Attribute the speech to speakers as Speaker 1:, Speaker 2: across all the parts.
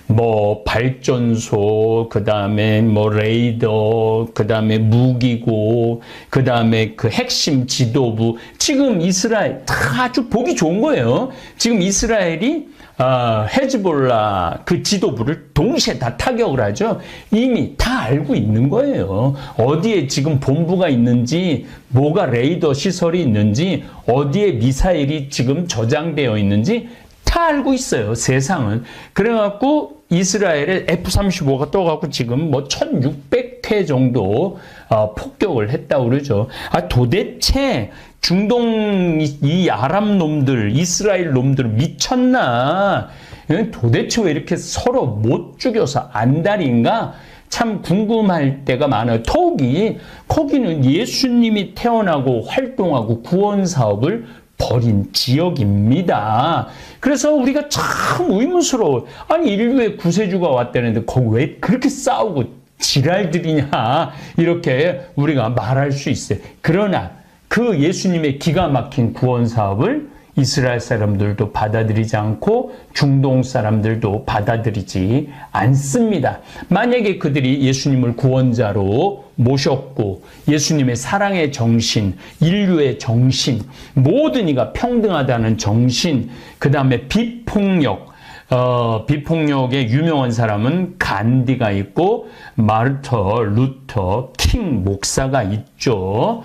Speaker 1: 뭐 발전소, 그 다음에 뭐 레이더, 그 다음에 무기고, 그 다음에 그 핵심 지도부. 지금 이스라엘 다 아주 보기 좋은 거예요. 지금 이스라엘이 헤즈볼라 그 지도부를 동시에 다 타격을 하죠. 이미 다 알고 있는 거예요. 어디에 지금 본부가 있는지, 뭐가 레이더 시설이 있는지, 어디에 미사일이 지금 저장되어 있는지 다 알고 있어요. 세상은. 그래갖고 이스라엘의 F-35가 떠갖고 지금 뭐 1600회 정도 폭격을 했다고 그러죠. 도대체 중동 이 아랍 놈들, 이스라엘 놈들 미쳤나? 도대체 왜 이렇게 서로 못 죽여서 안달인가? 참 궁금할 때가 많아요. 더욱이 거기는 예수님이 태어나고 활동하고 구원 사업을 벌인 지역입니다. 그래서 우리가 참 의문스러워. 아니 인류의 구세주가 왔다는데 거기 왜 그렇게 싸우고 지랄들이냐 이렇게 우리가 말할 수 있어요. 그러나 그 예수님의 기가 막힌 구원 사업을 이스라엘 사람들도 받아들이지 않고 중동 사람들도 받아들이지 않습니다. 만약에 그들이 예수님을 구원자로 모셨고 예수님의 사랑의 정신, 인류의 정신, 모든 이가 평등하다는 정신, 그 다음에 비폭력, 비폭력의 유명한 사람은 간디가 있고 마르터, 루터, 킹 목사가 있죠.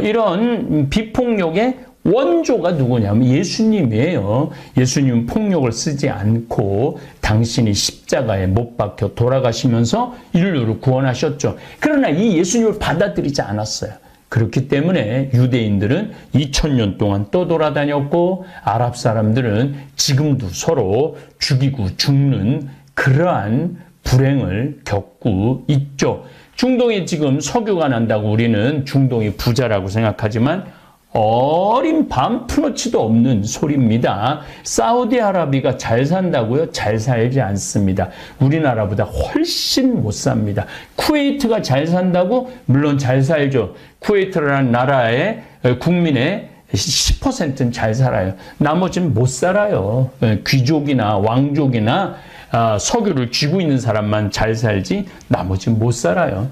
Speaker 1: 이런 비폭력의 원조가 누구냐면 예수님이에요. 예수님은 폭력을 쓰지 않고 당신이 십자가에 못 박혀 돌아가시면서 인류를 구원하셨죠. 그러나 이 예수님을 받아들이지 않았어요. 그렇기 때문에 유대인들은 2000년 동안 떠돌아다녔고 아랍 사람들은 지금도 서로 죽이고 죽는 그러한 불행을 겪고 있죠. 중동에 지금 석유가 난다고 우리는 중동이 부자라고 생각하지만 어린 반푼어치도 없는 소리입니다. 사우디아라비아가 잘 산다고요? 잘 살지 않습니다. 우리나라보다 훨씬 못 삽니다. 쿠웨이트가 잘 산다고? 물론 잘 살죠. 쿠웨이트라는 나라의 국민의 10%는 잘 살아요. 나머지는 못 살아요. 귀족이나 왕족이나 석유를 쥐고 있는 사람만 잘 살지 나머지는 못 살아요.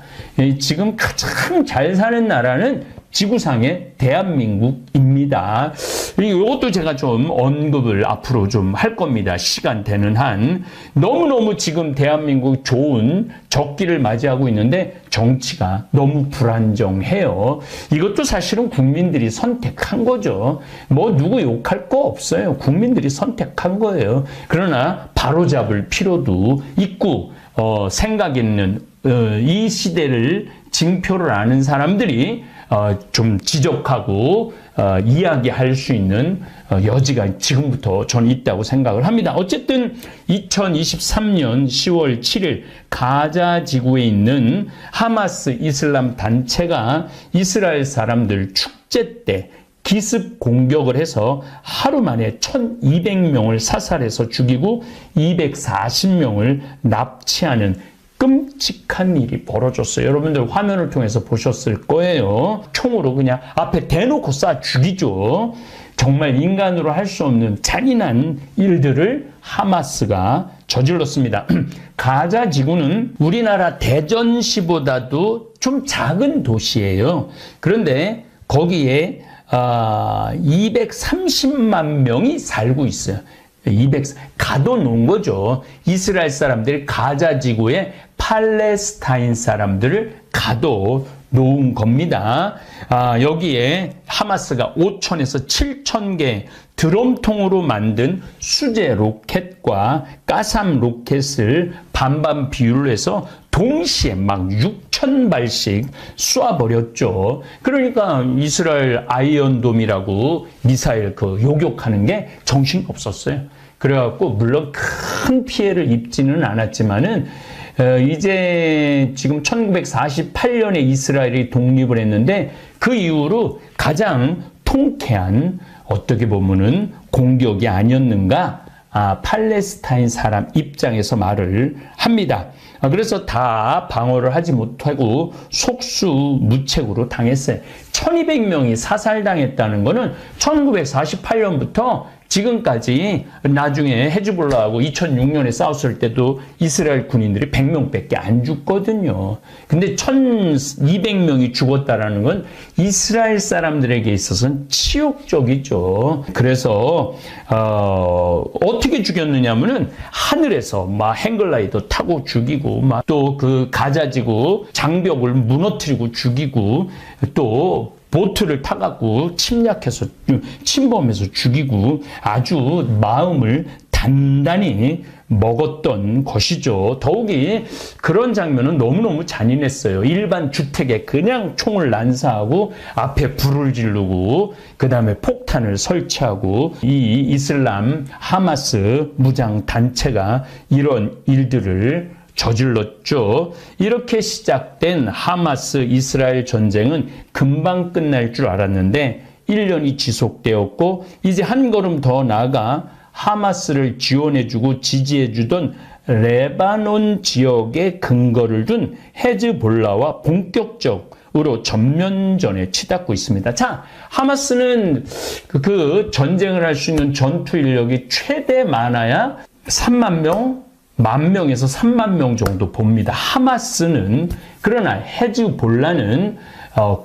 Speaker 1: 지금 가장 잘 사는 나라는 지구상의 대한민국입니다. 이것도 제가 좀 언급을 앞으로 좀 할 겁니다. 시간 되는 한. 너무너무 지금 대한민국 좋은 적기를 맞이하고 있는데 정치가 너무 불안정해요. 이것도 사실은 국민들이 선택한 거죠. 뭐 누구 욕할 거 없어요. 국민들이 선택한 거예요. 그러나 바로잡을 필요도 있고 생각 있는 이 시대를 징표를 아는 사람들이 좀 지적하고 이야기할 수 있는 여지가 지금부터 저는 있다고 생각을 합니다. 어쨌든 2023년 10월 7일 가자 지구에 있는 하마스 이슬람 단체가 이스라엘 사람들 축제 때 기습 공격을 해서 하루 만에 1200명을 사살해서 죽이고 240명을 납치하는 끔찍한 일이 벌어졌어요. 여러분들 화면을 통해서 보셨을 거예요. 총으로 그냥 앞에 대놓고 쏴 죽이죠. 정말 인간으로 할 수 없는 잔인한 일들을 하마스가 저질렀습니다. 가자 지구는 우리나라 대전시보다도 좀 작은 도시예요. 그런데 거기에 230만 명이 살고 있어요. 가둬놓은 거죠. 이스라엘 사람들이 가자 지구에 팔레스타인 사람들을 가둬놓은 겁니다. 여기에 하마스가 5,000에서 7,000개 드럼통으로 만든 수제 로켓과 가삼 로켓을 반반 비율로 해서 동시에 막 6,000발씩 쏴버렸죠. 그러니까 이스라엘 아이언돔이라고 미사일 요격하는 게 정신없었어요. 그래갖고 물론 큰 피해를 입지는 않았지만은 이제 지금 1948년에 이스라엘이 독립을 했는데 그 이후로 가장 통쾌한 어떻게 보면은 공격이 아니었는가 팔레스타인 사람 입장에서 말을 합니다. 그래서 다 방어를 하지 못하고 속수무책으로 당했어요. 1200명이 사살당했다는 것은 1948년부터 지금까지 나중에 헤즈볼라하고 2006년에 싸웠을 때도 이스라엘 군인들이 100명밖에 안 죽거든요. 근데 1200명이 죽었다라는 건 이스라엘 사람들에게 있어서는 치욕적이죠. 그래서 어떻게 죽였느냐면은 하늘에서 막 행글라이더 타고 죽이고 막 또 그 가자지구 장벽을 무너뜨리고 죽이고 또 보트를 타갖고 침략해서 침범해서 죽이고 아주 마음을 단단히 먹었던 것이죠. 더욱이 그런 장면은 너무너무 잔인했어요. 일반 주택에 그냥 총을 난사하고 앞에 불을 지르고 그 다음에 폭탄을 설치하고 이 이슬람 하마스 무장 단체가 이런 일들을 저질렀죠. 이렇게 시작된 하마스 이스라엘 전쟁은 금방 끝날 줄 알았는데 1년이 지속되었고 이제 한 걸음 더 나아가 하마스를 지원해주고 지지해주던 레바논 지역에 근거를 둔 헤즈볼라와 본격적으로 전면전에 치닫고 있습니다. 자, 하마스는 그 전쟁을 할 수 있는 전투 인력이 최대 많아야 3만 명, 10,000명에서 3만 명 정도 봅니다. 하마스는. 그러나 헤즈볼라는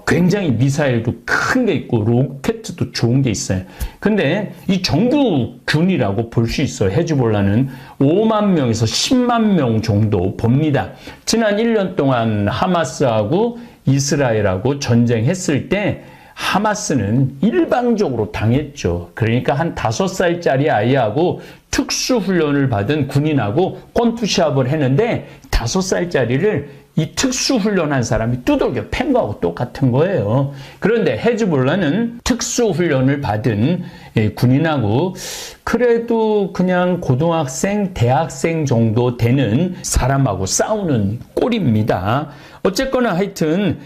Speaker 1: 굉장히 미사일도 큰 게 있고 로켓도 좋은 게 있어요. 근데 이 정규군이라고 볼 수 있어요. 헤즈볼라는 5만 명에서 10만 명 정도 봅니다. 지난 1년 동안 하마스하고 이스라엘하고 전쟁했을 때 하마스는 일방적으로 당했죠. 그러니까 한 5살짜리 아이하고 특수훈련을 받은 군인하고 꼰투시합을 했는데 5살짜리를 이 특수훈련한 사람이 두들겨 팬 거하고 똑같은 거예요. 그런데 헤즈볼라는 특수훈련을 받은 군인하고 그래도 그냥 고등학생, 대학생 정도 되는 사람하고 싸우는 꼴입니다. 어쨌거나 하여튼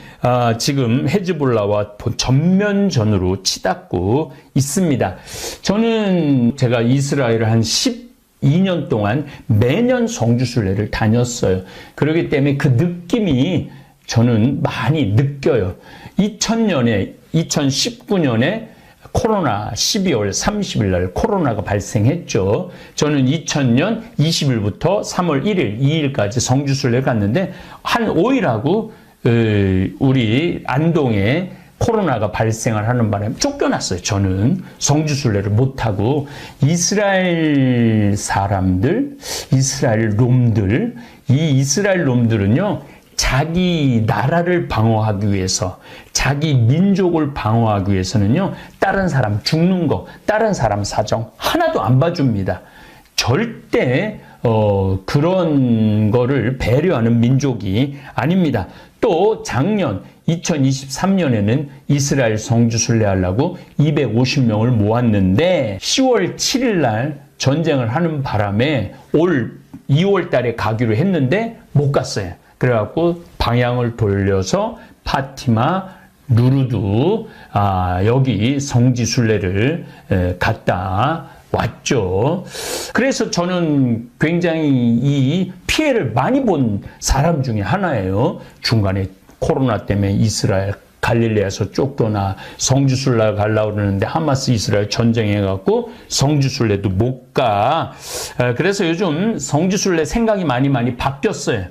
Speaker 1: 지금 헤즈볼라와 전면전으로 치닫고 있습니다. 저는 제가 이스라엘을 한 12년 동안 매년 성주순례를 다녔어요. 그렇기 때문에 그 느낌이 저는 많이 느껴요. 2019년에 코로나 12월 30일 날 코로나가 발생했죠. 저는 2000년 20일부터 3월 1일, 2일까지 성주순례를 갔는데 한 5일하고 우리 안동에 코로나가 발생을 하는 바람에 쫓겨났어요. 저는 성주순례를 못하고 이스라엘 사람들, 이스라엘 놈들, 이 이스라엘 놈들은요. 자기 나라를 방어하기 위해서, 자기 민족을 방어하기 위해서는요, 다른 사람 죽는 거, 다른 사람 사정 하나도 안 봐줍니다. 절대 그런 거를 배려하는 민족이 아닙니다. 또 작년 2023년에는 이스라엘 성주순례 하려고 250명을 모았는데 10월 7일 날 전쟁을 하는 바람에 올 2월 달에 가기로 했는데 못 갔어요. 그래갖고 방향을 돌려서 파티마, 루르두 여기 성지순례를 갔다 왔죠. 그래서 저는 굉장히 이 피해를 많이 본 사람 중에 하나예요. 중간에 코로나 때문에 이스라엘 갈릴레에서 쫓겨나 성지순례 가려고 그러는데 하마스 이스라엘 전쟁해갖고 성지순례도 못 가. 그래서 요즘 성지순례 생각이 많이 바뀌었어요.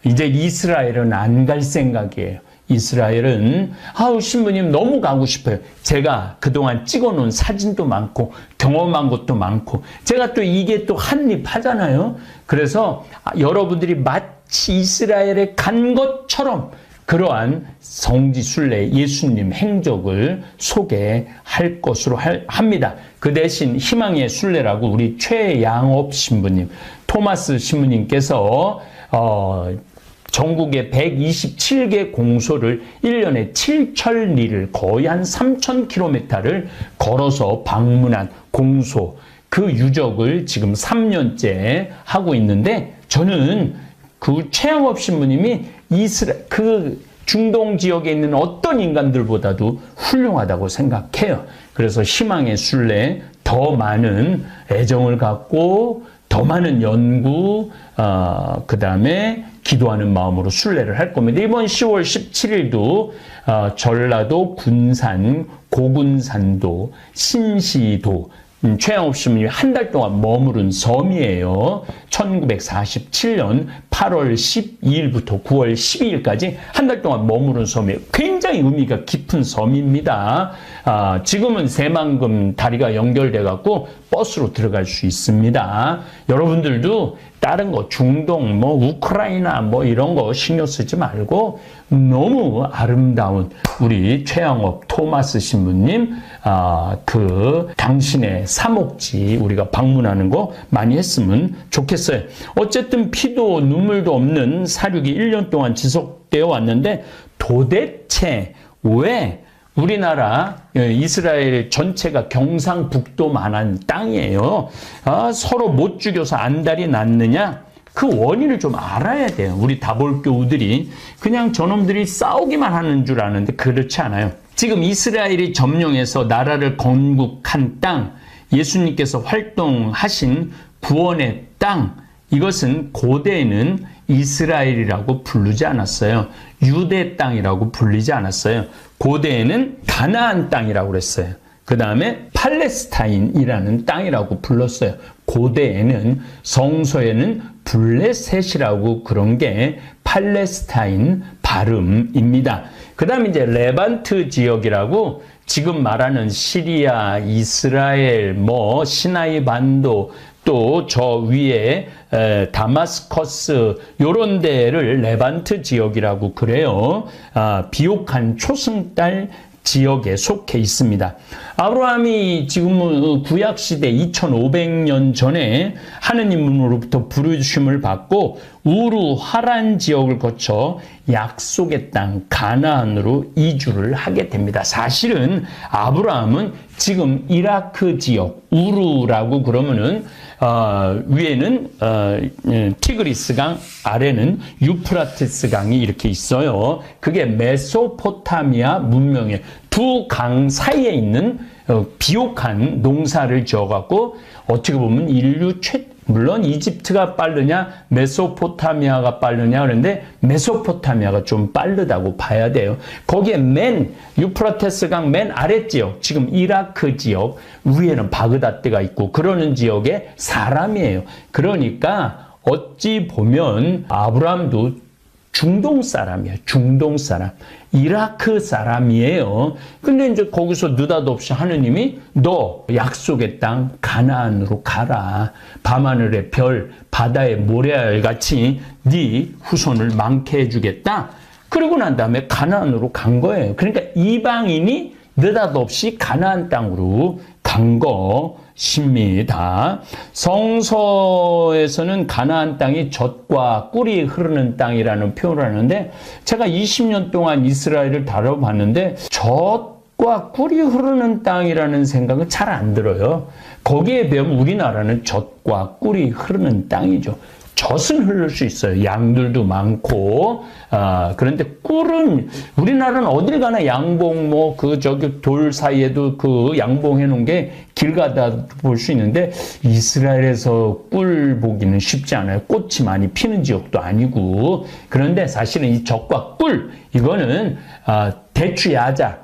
Speaker 1: 이제 이스라엘은 안 갈 생각이에요. 이스라엘은 신부님 너무 가고 싶어요. 제가 그동안 찍어놓은 사진도 많고 경험한 것도 많고 제가 또 이게 또 한입하잖아요. 그래서 여러분들이 마치 이스라엘에 간 것처럼 그러한 성지순례 예수님 행적을 소개할 것으로 합니다. 그 대신 희망의 순례라고 우리 최양업 신부님, 토마스 신부님께서 전국의 127개 공소를 1년에 7천리를 거의 한 3,000km를 걸어서 방문한 공소, 그 유적을 지금 3년째 하고 있는데 저는 그 최양업 신부님이 그 중동 지역에 있는 어떤 인간들보다도 훌륭하다고 생각해요. 그래서 희망의 순례 더 많은 애정을 갖고 더 많은 연구, 그 다음에 기도하는 마음으로 순례를 할 겁니다. 이번 10월 17일도 전라도 군산, 고군산도, 신시도 최양업 신부님이 한 달 동안 머무른 섬이에요. 1947년 8월 12일부터 9월 12일까지 한 달 동안 머무른 섬이에요. 굉장히 의미가 깊은 섬입니다. 지금은 새만금 다리가 연결돼 갖고 버스로 들어갈 수 있습니다. 여러분들도 다른 거 중동 우크라이나 이런 거 신경 쓰지 말고 너무 아름다운 우리 최양업 토마스 신부님 당신의 사목지 우리가 방문하는 거 많이 했으면 좋겠어요. 어쨌든 피도 눈물도 없는 사륙이 1년 동안 지속되어 왔는데 도대체 왜 우리나라 이스라엘 전체가 경상북도만한 땅이에요. 서로 못 죽여서 안달이 났느냐? 그 원인을 좀 알아야 돼요. 우리 다볼교우들이 그냥 저놈들이 싸우기만 하는 줄 아는데 그렇지 않아요. 지금 이스라엘이 점령해서 나라를 건국한 땅, 예수님께서 활동하신 구원의 땅, 이것은 고대에는 이스라엘이라고 부르지 않았어요. 유대 땅이라고 불리지 않았어요. 고대에는 가나안 땅이라고 그랬어요. 그 다음에 팔레스타인이라는 땅이라고 불렀어요. 고대에는 성서에는 블레셋이라고 그런 게 팔레스타인 발음입니다. 그 다음에 이제 레반트 지역이라고 지금 말하는 시리아, 이스라엘, 시나이 반도 또 저 위에 다마스커스 요런 데를 레반트 지역이라고 그래요. 비옥한 초승달 지역에 속해 있습니다. 아브라함이 지금 구약시대 2500년 전에 하느님으로부터 부르심을 받고 우루 하란 지역을 거쳐 약속의 땅 가나안으로 이주를 하게 됩니다. 사실은 아브라함은 지금 이라크 지역 우루라고 그러면은 위에는 티그리스 강, 아래는 유프라테스 강이 이렇게 있어요. 그게 메소포타미아 문명의 두 강 사이에 있는 비옥한 농사를 지어갖고 어떻게 보면 물론 이집트가 빠르냐 메소포타미아가 빠르냐 그런데 메소포타미아가 좀 빠르다고 봐야 돼요. 거기에 유프라테스 강 맨 아랫지역 지금 이라크 지역 위에는 바그다드가 있고 그러는 지역의 사람이에요. 그러니까 어찌 보면 아브라함도 중동 사람이에요. 중동 사람. 이라크 사람이에요. 근데 이제 거기서 느닷없이 하느님이 너 약속의 땅 가나안으로 가라. 밤하늘의 별, 바다의 모래알같이 네 후손을 많게 해주겠다. 그러고 난 다음에 가나안으로 간 거예요. 그러니까 이방인이 느닷없이 가나안 땅으로 간 것입니다. 성서에서는 가나안 땅이 젖과 꿀이 흐르는 땅이라는 표현을 하는데 제가 20년 동안 이스라엘을 다뤄봤는데 젖과 꿀이 흐르는 땅이라는 생각은 잘 안 들어요. 거기에 비하면 우리나라는 젖과 꿀이 흐르는 땅이죠. 젖은 흐를 수 있어요. 양들도 많고. 그런데 꿀은 우리나라는 어딜 가나 양봉 돌 사이에도 그 양봉해 놓은 게 길 가다 볼 수 있는데 이스라엘에서 꿀 보기는 쉽지 않아요. 꽃이 많이 피는 지역도 아니고. 그런데 사실은 이 젖과 꿀 이거는 대추야자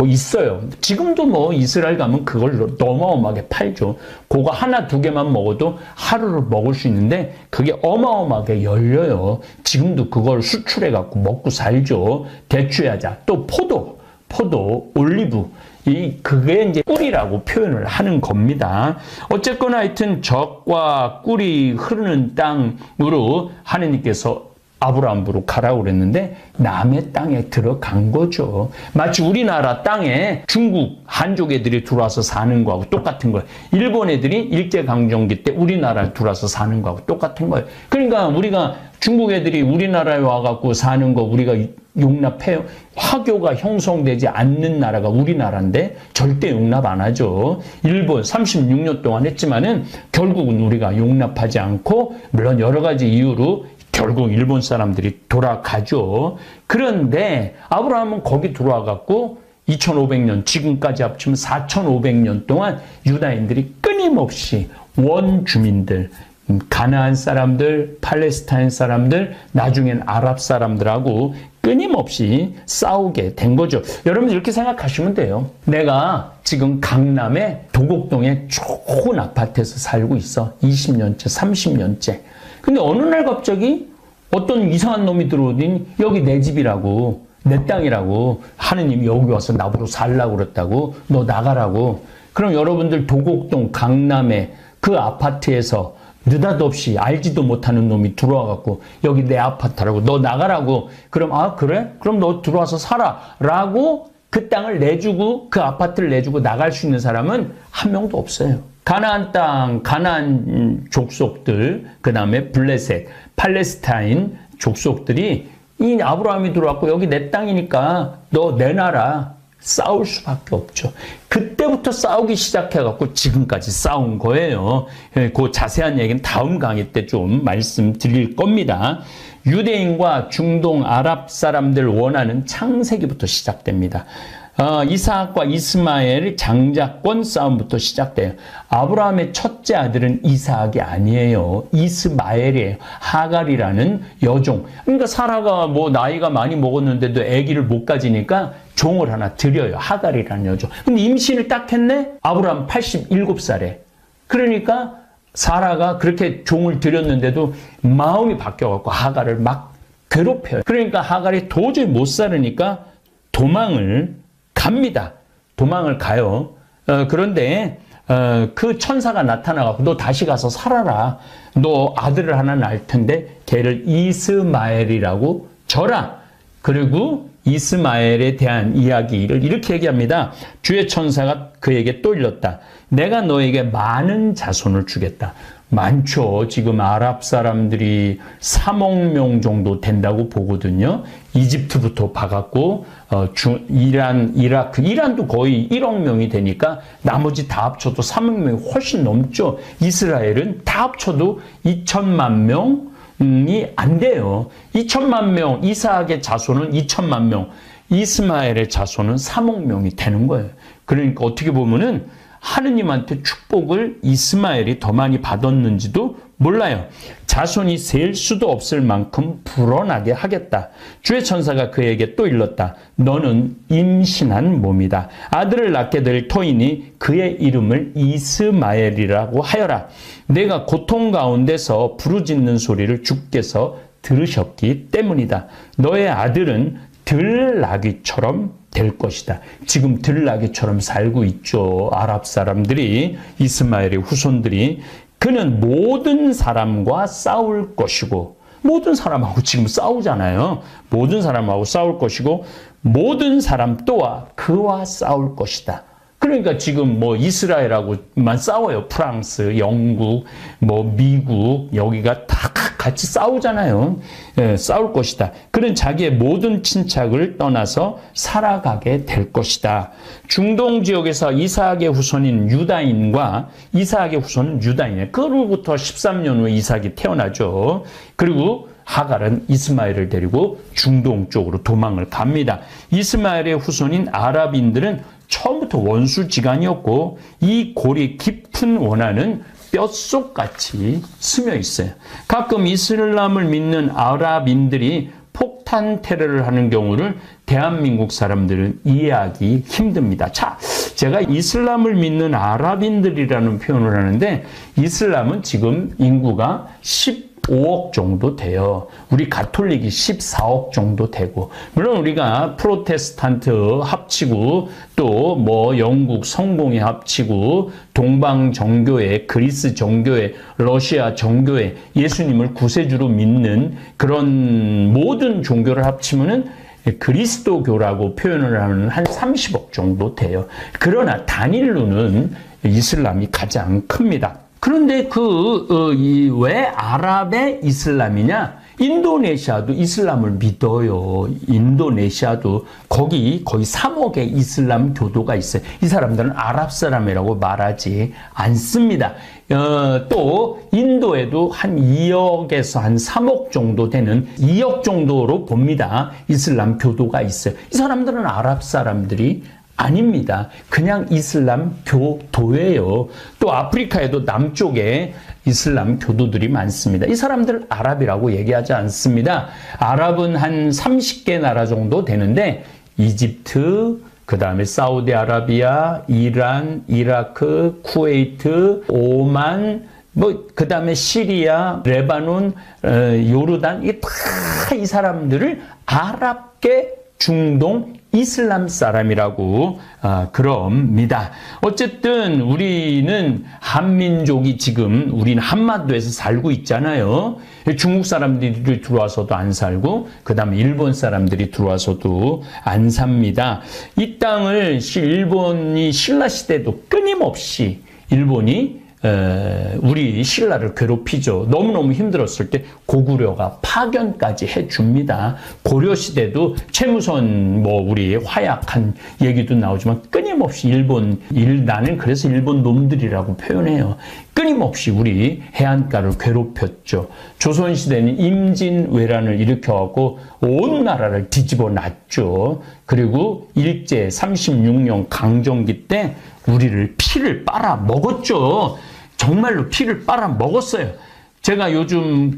Speaker 1: 있어요. 지금도 이스라엘 가면 그걸 어마어마하게 팔죠. 그거 하나 두 개만 먹어도 하루를 먹을 수 있는데 그게 어마어마하게 열려요. 지금도 그걸 수출해갖고 먹고 살죠. 대추야자, 또 포도, 올리브. 그게 이제 꿀이라고 표현을 하는 겁니다. 어쨌거나 하여튼 젖과 꿀이 흐르는 땅으로 하느님께서 아브라함으로 가라고 그랬는데 남의 땅에 들어간 거죠. 마치 우리나라 땅에 중국 한족 애들이 들어와서 사는 거하고 똑같은 거예요. 일본 애들이 일제강점기 때 우리나라에 들어와서 사는 거하고 똑같은 거예요. 그러니까 우리가 중국 애들이 우리나라에 와갖고 사는 거 우리가 용납해요? 화교가 형성되지 않는 나라가 우리나라인데 절대 용납 안 하죠. 일본 36년 동안 했지만은 결국은 우리가 용납하지 않고 물론 여러 가지 이유로 결국 일본 사람들이 돌아가죠. 그런데 아브라함은 거기 들어와갖고 2500년 지금까지 합치면 4500년 동안 유다인들이 끊임없이 원주민들 가나안 사람들, 팔레스타인 사람들, 나중엔 아랍 사람들하고 끊임없이 싸우게 된 거죠. 여러분 이렇게 생각하시면 돼요. 내가 지금 강남의 도곡동에 좋은 아파트에서 살고 있어. 20년째, 30년째. 근데 어느 날 갑자기 어떤 이상한 놈이 들어오더니 여기 내 집이라고, 내 땅이라고, 하느님이 여기 와서 나보고 살라고 그랬다고, 너 나가라고. 그럼 여러분들 도곡동 강남의 그 아파트에서 느닷없이 알지도 못하는 놈이 들어와갖고 여기 내 아파트라고, 너 나가라고. 그럼 아 그래? 그럼 너 들어와서 살아 라고 그 땅을 내주고 그 아파트를 내주고 나갈 수 있는 사람은 한 명도 없어요. 가나안 땅, 가나안 족속들, 그 다음에 블레셋, 팔레스타인 족속들이 이 아브라함이 들어왔고 여기 내 땅이니까 너 내놔라. 싸울 수밖에 없죠. 그때부터 싸우기 시작해갖고 지금까지 싸운 거예요. 그 자세한 얘기는 다음 강의 때 좀 말씀드릴 겁니다. 유대인과 중동 아랍 사람들 원하는 창세기부터 시작됩니다. 이삭과 이스마엘 장자권 싸움부터 시작돼요. 아브라함의 첫째 아들은 이삭이 아니에요. 이스마엘이에요. 하갈이라는 여종. 그러니까 사라가 뭐 나이가 많이 먹었는데도 아기를 못 가지니까 종을 하나 드려요. 하갈이라는 여종. 근데 임신을 딱 했네? 아브라함 87살에. 그러니까 사라가 그렇게 종을 드렸는데도 마음이 바뀌어갖고 하갈을 막 괴롭혀요. 그러니까 하갈이 도저히 못 살으니까 도망을 갑니다. 도망을 가요. 그런데 그 천사가 나타나갖고 너 다시 가서 살아라. 너 아들을 하나 낳을 텐데 걔를 이스마엘이라고 져라. 그리고 이스마엘에 대한 이야기를 이렇게 얘기합니다. 주의 천사가 그에게 또 일렀다. 내가 너에게 많은 자손을 주겠다. 많죠. 지금 아랍 사람들이 3억 명 정도 된다고 보거든요. 이집트부터 봐갖고 이란, 이라크, 이란도 거의 1억 명이 되니까 나머지 다 합쳐도 3억 명이 훨씬 넘죠. 이스라엘은 다 합쳐도 2천만 명이 안 돼요. 2천만 명, 이삭의 자손은 2천만 명, 이스마엘의 자손은 3억 명이 되는 거예요. 그러니까 어떻게 보면은 하느님한테 축복을 이스마엘이 더 많이 받았는지도 몰라요. 자손이 셀 수도 없을 만큼 불어나게 하겠다. 주의 천사가 그에게 또 일렀다. 너는 임신한 몸이다. 아들을 낳게 될 터이니 그의 이름을 이스마엘이라고 하여라. 내가 고통 가운데서 부르짖는 소리를 주께서 들으셨기 때문이다. 너의 아들은 들나귀처럼 될 것이다. 지금 들나귀처럼 살고 있죠. 아랍 사람들이, 이스마엘의 후손들이. 그는 모든 사람과 싸울 것이고, 모든 사람하고 지금 싸우잖아요. 모든 사람하고 싸울 것이고, 모든 사람 또한 그와 싸울 것이다. 그러니까 지금 뭐 이스라엘하고만 싸워요. 프랑스, 영국, 뭐 미국, 여기가 다 같이 싸우잖아요. 예, 싸울 것이다. 그는 자기의 모든 친척을 떠나서 살아가게 될 것이다. 중동 지역에서 이삭의 후손인 유다인과 이삭의 후손은 유다인이에요. 그로부터 13년 후에 이삭이 태어나죠. 그리고 하갈은 이스마엘을 데리고 중동 쪽으로 도망을 갑니다. 이스마엘의 후손인 아랍인들은 처음부터 원수지간이었고 이 골이 깊은 원한은 뼛속같이 스며 있어요. 가끔 이슬람을 믿는 아랍인들이 폭탄 테러를 하는 경우를 대한민국 사람들은 이해하기 힘듭니다. 자, 제가 이슬람을 믿는 아랍인들이라는 표현을 하는데 이슬람은 지금 인구가 15억 정도 돼요. 우리 가톨릭이 14억 정도 되고, 물론 우리가 프로테스탄트 합치고 또 뭐 영국 성공회 합치고 동방 정교회, 그리스 정교회, 러시아 정교회, 예수님을 구세주로 믿는 그런 모든 종교를 합치면은 그리스도교라고 표현을 하면 한 30억 정도 돼요. 그러나 단일로는 이슬람이 가장 큽니다. 그런데 왜 아랍의 이슬람이냐? 인도네시아도 이슬람을 믿어요. 인도네시아도 거기 거의 3억의 이슬람 교도가 있어요. 이 사람들은 아랍 사람이라고 말하지 않습니다. 또 인도에도 한 2억에서 한 3억 정도 되는 2억 정도로 봅니다. 이슬람 교도가 있어요. 이 사람들은 아랍 사람들이 아닙니다. 그냥 이슬람 교도예요. 또 아프리카에도 남쪽에 이슬람 교도들이 많습니다. 이 사람들 아랍이라고 얘기하지 않습니다. 아랍은 한 30개 나라 정도 되는데 이집트, 그 다음에 사우디아라비아, 이란, 이라크, 쿠웨이트, 오만, 그 다음에 시리아, 레바논, 요르단, 이게 다 이 사람들을 아랍계 중동 이슬람 사람이라고 그럽니다. 어쨌든 우리는 한민족이 지금 우리는 한반도에서 살고 있잖아요. 중국 사람들이 들어와서도 안 살고 그 다음에 일본 사람들이 들어와서도 안 삽니다. 이 땅을 일본이 신라 시대도 끊임없이 일본이 우리 신라를 괴롭히죠. 너무너무 힘들었을 때 고구려가 파견까지 해줍니다. 고려시대도 채무선 우리 화약한 얘기도 나오지만 끊임없이 나는 그래서 일본 놈들이라고 표현해요. 끊임없이 우리 해안가를 괴롭혔죠. 조선시대는 임진왜란을 일으켜갖고 온 나라를 뒤집어 놨죠. 그리고 일제 36년 강점기 때 우리를 피를 빨아 먹었죠. 정말로 피를 빨아 먹었어요. 제가 요즘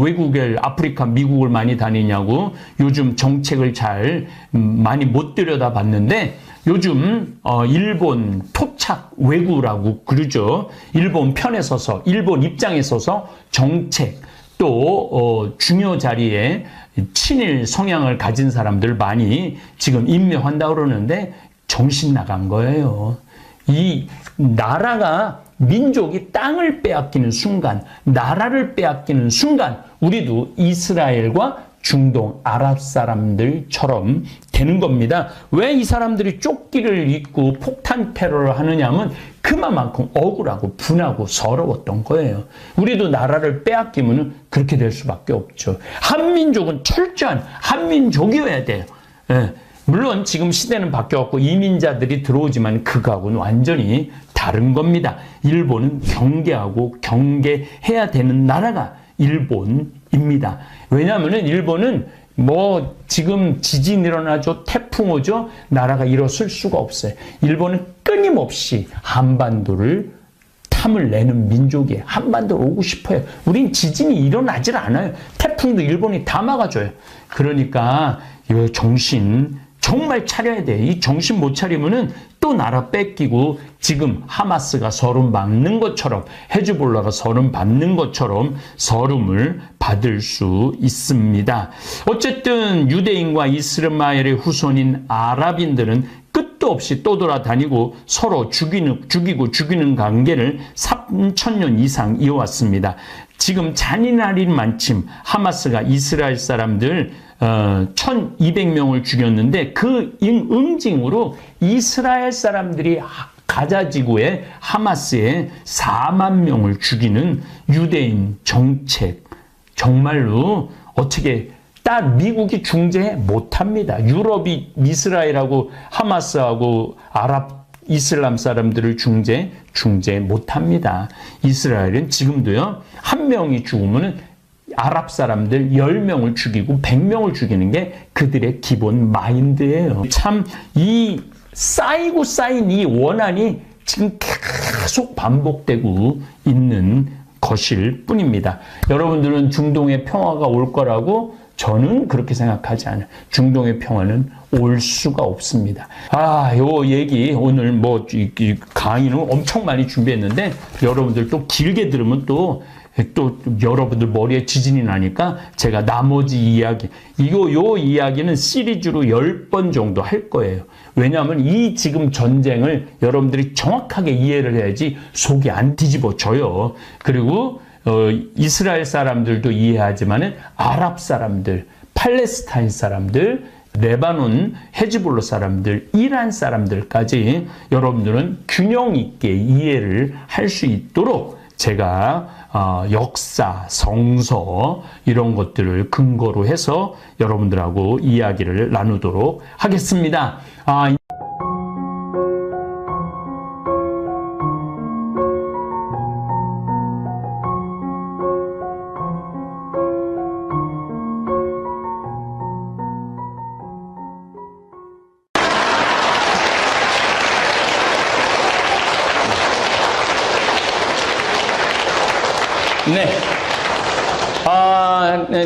Speaker 1: 외국에 아프리카, 미국을 많이 다니냐고 요즘 정책을 잘 많이 못 들여다봤는데 요즘 일본 토착 외구라고 그러죠. 일본 편에 서서 일본 입장에 서서 정책 또 중요 자리에 친일 성향을 가진 사람들 많이 지금 임명한다고 그러는데 정신 나간 거예요. 이 나라가 민족이 땅을 빼앗기는 순간, 나라를 빼앗기는 순간 우리도 이스라엘과 중동 아랍 사람들처럼 되는 겁니다. 왜 이 사람들이 조끼를 입고 폭탄 테러를 하느냐면 그만큼 억울하고 분하고 서러웠던 거예요. 우리도 나라를 빼앗기면 그렇게 될 수밖에 없죠. 한민족은 철저한 한민족이어야 돼요. 예. 물론 지금 시대는 바뀌었고 이민자들이 들어오지만 그거하고는 완전히 다른 겁니다. 일본은 경계하고 경계해야 되는 나라가 일본입니다. 왜냐하면 일본은 지금 지진 일어나죠, 태풍 오죠, 나라가 일어설 수가 없어요. 일본은 끊임없이 한반도를 탐을 내는 민족이에요. 한반도로 오고 싶어요. 우린 지진이 일어나질 않아요. 태풍도 일본이 다 막아줘요. 그러니까 이 정신 정말 차려야 돼. 이 정신 못 차리면은 또 나라 뺏기고 지금 하마스가 서름 받는 것처럼 헤즈볼라가 서름 받는 것처럼 서름을 받을 수 있습니다. 어쨌든 유대인과 이스마엘의 후손인 아랍인들은 끝도 없이 떠돌아다니고 서로 죽이고 죽이는 관계를 3,000년 이상 이어왔습니다. 지금 잔인한 일 많침 하마스가 이스라엘 사람들 1,200명을 죽였는데 그 응징으로 이스라엘 사람들이 가자 지구에 하마스에 4만 명을 죽이는 유대인 정책 정말로 어떻게 미국이 중재 못합니다. 유럽이 이스라엘하고 하마스하고 아랍 이슬람 사람들을 중재 못합니다. 이스라엘은 지금도요 한 명이 죽으면은 아랍 사람들 10명을 죽이고 100명을 죽이는 게 그들의 기본 마인드예요. 참 이 쌓이고 쌓인 이 원한이 지금 계속 반복되고 있는 것일 뿐입니다. 여러분들은 중동의 평화가 올 거라고 저는 그렇게 생각하지 않아요. 중동의 평화는 올 수가 없습니다. 요 얘기 오늘 강의는 엄청 많이 준비했는데 여러분들 또 길게 들으면 또 여러분들 머리에 지진이 나니까 제가 나머지 이야기, 요 이야기는 시리즈로 10번 정도 할 거예요. 왜냐하면 이 지금 전쟁을 여러분들이 정확하게 이해를 해야지 속이 안 뒤집어져요. 그리고 이스라엘 사람들도 이해하지만은 아랍 사람들, 팔레스타인 사람들, 레바논, 헤즈볼라 사람들, 이란 사람들까지 여러분들은 균형 있게 이해를 할 수 있도록 제가 역사, 성서 이런 것들을 근거로 해서 여러분들하고 이야기를 나누도록 하겠습니다.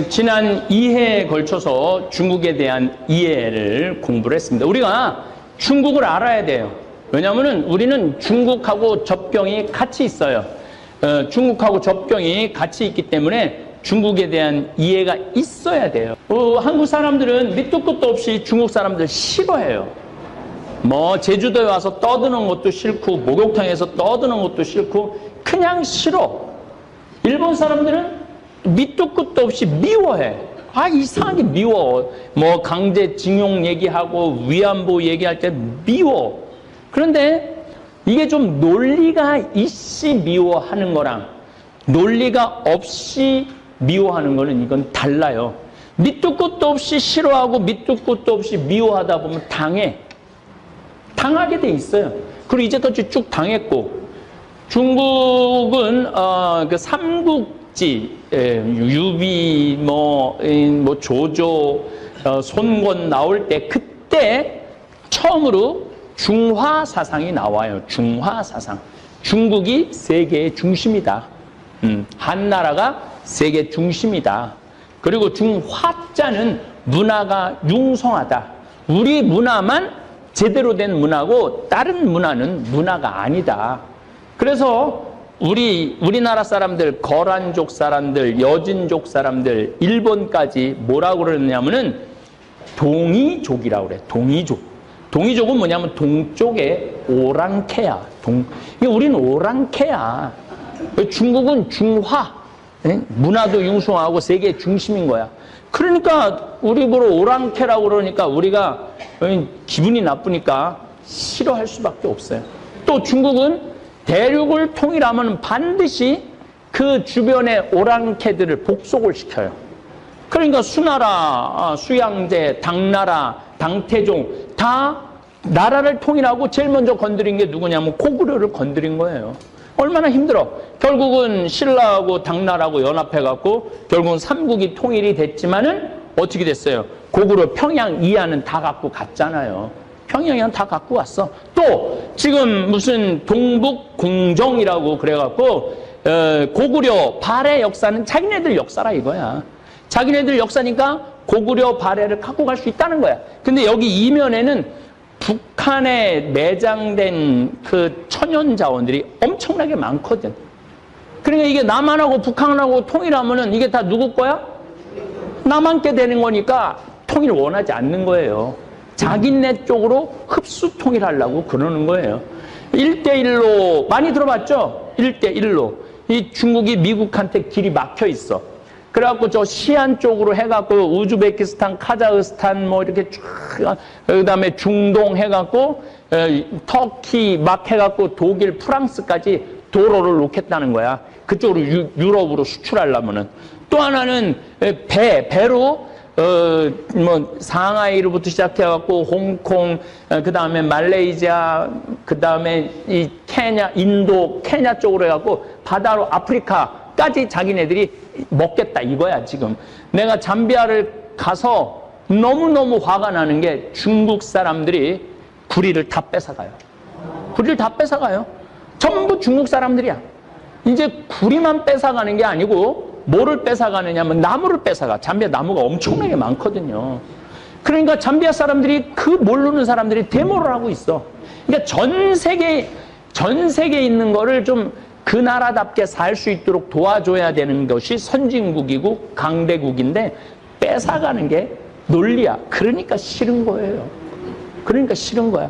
Speaker 1: 지난 2회에 걸쳐서 중국에 대한 이해를 공부를 했습니다. 우리가 중국을 알아야 돼요. 왜냐하면 우리는 중국하고 접경이 같이 있어요. 중국하고 접경이 같이 있기 때문에 중국에 대한 이해가 있어야 돼요. 한국 사람들은 밑도 끝도 없이 중국 사람들 싫어해요. 뭐 제주도에 와서 떠드는 것도 싫고 목욕탕에서 떠드는 것도 싫고 그냥 싫어. 일본 사람들은 밑도 끝도 없이 미워해. 이상하게 미워. 뭐 강제징용 얘기하고 위안부 얘기할 때 미워. 그런데 이게 좀 논리가 있이 미워하는 거랑 논리가 없이 미워하는 거는 이건 달라요. 밑도 끝도 없이 싫어하고 밑도 끝도 없이 미워하다 보면 당하게 돼 있어요. 그리고 이제까지 쭉 당했고, 중국은 그 삼국지 유비 뭐 조조 손권 나올 때 그때 처음으로 중화 사상이 나와요. 중화 사상. 중국이 세계의 중심이다. 한나라가 세계 중심이다. 그리고 중화자는 문화가 융성하다. 우리 문화만 제대로 된 문화고 다른 문화는 문화가 아니다. 그래서 우리나라 사람들, 거란족 사람들, 여진족 사람들, 일본까지 뭐라고 그러냐면은 동이족이라고 그래. 동이족. 동이족은 뭐냐면 동쪽의 오랑캐야. 우리는 오랑캐야. 중국은 중화. 문화도 융성하고 세계 중심인 거야. 그러니까 우리 보러 오랑캐라고 그러니까 우리가 기분이 나쁘니까 싫어할 수밖에 없어요. 또 중국은 대륙을 통일하면 반드시 그 주변의 오랑캐들을 복속을 시켜요. 그러니까 수나라, 수양제, 당나라, 당태종 다 나라를 통일하고 제일 먼저 건드린 게 누구냐면 고구려를 건드린 거예요. 얼마나 힘들어. 결국은 신라하고 당나라하고 연합해갖고 결국은 삼국이 통일이 됐지만은 어떻게 됐어요? 고구려 평양 이하는 다 갖고 갔잖아요. 평양이는 다 갖고 왔어. 또 지금 무슨 동북공정이라고 그래갖고 고구려 발해 역사는 자기네들 역사라 이거야. 자기네들 역사니까 고구려 발해를 갖고 갈 수 있다는 거야. 근데 여기 이면에는 북한에 매장된 그 천연 자원들이 엄청나게 많거든. 그러니까 이게 남한하고 북한하고 통일하면은 이게 다 누구 거야? 남한께 되는 거니까 통일 원하지 않는 거예요. 자기네 쪽으로 흡수 통일하려고 그러는 거예요. 1대1로 많이 들어봤죠? 1대1로. 이 중국이 미국한테 길이 막혀 있어. 그래갖고 저 시안 쪽으로 해갖고 우즈베키스탄, 카자흐스탄 뭐 이렇게 쭉, 그다음에 중동 해갖고 터키 막 해갖고 독일, 프랑스까지 도로를 놓겠다는 거야. 그쪽으로 유럽으로 수출하려면은. 또 하나는 배로 뭐 상하이로부터 시작해갖고 홍콩, 그다음에 말레이시아, 그다음에 이 케냐, 인도, 케냐 쪽으로 해갖고 바다로 아프리카까지 자기네들이 먹겠다 이거야 지금. 내가 잠비아를 가서 너무너무 화가 나는 게 중국 사람들이 구리를 다 뺏어가요. 구리를 다 뺏어가요. 전부 중국 사람들이야. 이제 구리만 뺏어가는 게 아니고 뭐를 뺏어가느냐면 나무를 뺏어가. 잠비아 나무가 엄청나게 많거든요. 그러니까 잠비아 사람들이 그 모르는 사람들이 데모를 하고 있어. 그러니까 전 세계에 있는 거를 좀 그 나라답게 살 수 있도록 도와줘야 되는 것이 선진국이고 강대국인데 뺏어가는 게 논리야. 그러니까 싫은 거예요. 그러니까 싫은 거야.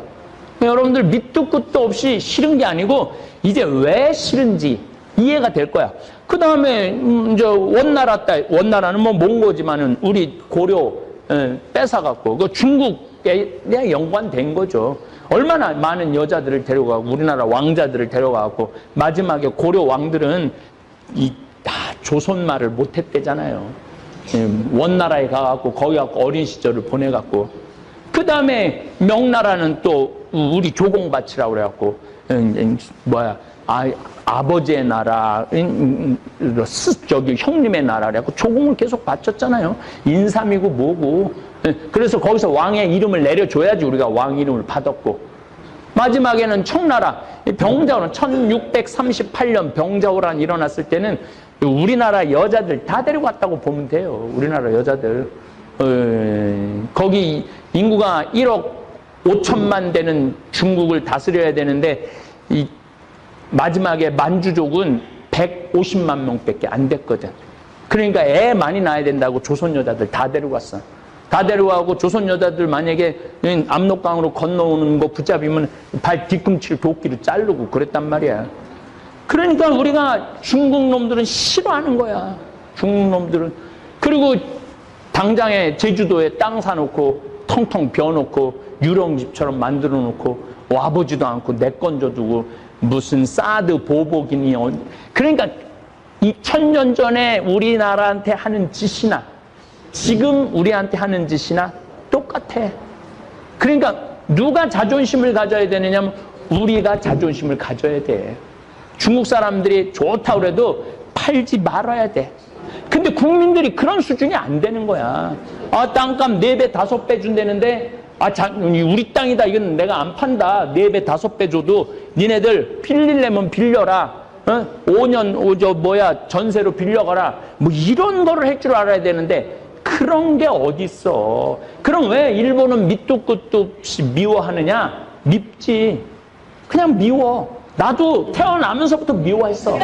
Speaker 1: 여러분들 밑도 끝도 없이 싫은 게 아니고 이제 왜 싫은지 이해가 될 거야. 그 다음에 이제 원나라는 뭐 몽고지만은 우리 고려 뺏어갖고 그 중국에 연관된 거죠. 얼마나 많은 여자들을 데려가고 우리나라 왕자들을 데려가고 마지막에 고려 왕들은 조선말을 못했대잖아요. 원나라에 가갖고 거기 가고 어린 시절을 보내갖고 그 다음에 명나라는 또 우리 조공밭이라고 그래갖고 아버지의 나라, 저기 형님의 나라 그래갖고 조공을 계속 바쳤잖아요. 인삼이고 뭐고. 그래서 거기서 왕의 이름을 내려줘야지 우리가 왕 이름을 받았고. 마지막에는 청나라, 병자호란 1638년 병자호란 일어났을 때는 우리나라 여자들 다 데리고 왔다고 보면 돼요. 우리나라 여자들. 거기 인구가 1억 5천만 되는 중국을 다스려야 되는데 이 마지막에 만주족은 150만 명밖에 안 됐거든. 그러니까 애 많이 낳아야 된다고 조선 여자들 다 데리고 왔어. 다 데려가고 조선 여자들 만약에 압록강으로 건너오는 거 붙잡으면 발 뒤꿈치를 도끼로 자르고 그랬단 말이야. 그러니까 우리가 중국 놈들은 싫어하는 거야. 중국 놈들은. 그리고 당장에 제주도에 땅 사놓고 텅텅 비워놓고 유령집처럼 만들어 놓고 와보지도 않고 내 건 줘두고 무슨 사드 보복이니. 그러니까 2000년 전에 우리나라한테 하는 짓이나 지금 우리한테 하는 짓이나 똑같아. 그러니까 누가 자존심을 가져야 되느냐면 우리가 자존심을 가져야 돼. 중국 사람들이 좋다고 그래도 팔지 말아야 돼. 근데 국민들이 그런 수준이 안 되는 거야. 아, 땅값 4배, 5배 준다는데 우리 땅이다. 이건 내가 안 판다. 4배, 5배 줘도 니네들 빌리려면 빌려라. 5년, 전세로 빌려가라. 뭐 이런 거를 할 줄 알아야 되는데 그런 게 어딨어. 그럼 왜 일본은 밑도 끝도 없이 미워하느냐? 밉지. 그냥 미워. 나도 태어나면서부터 미워했어.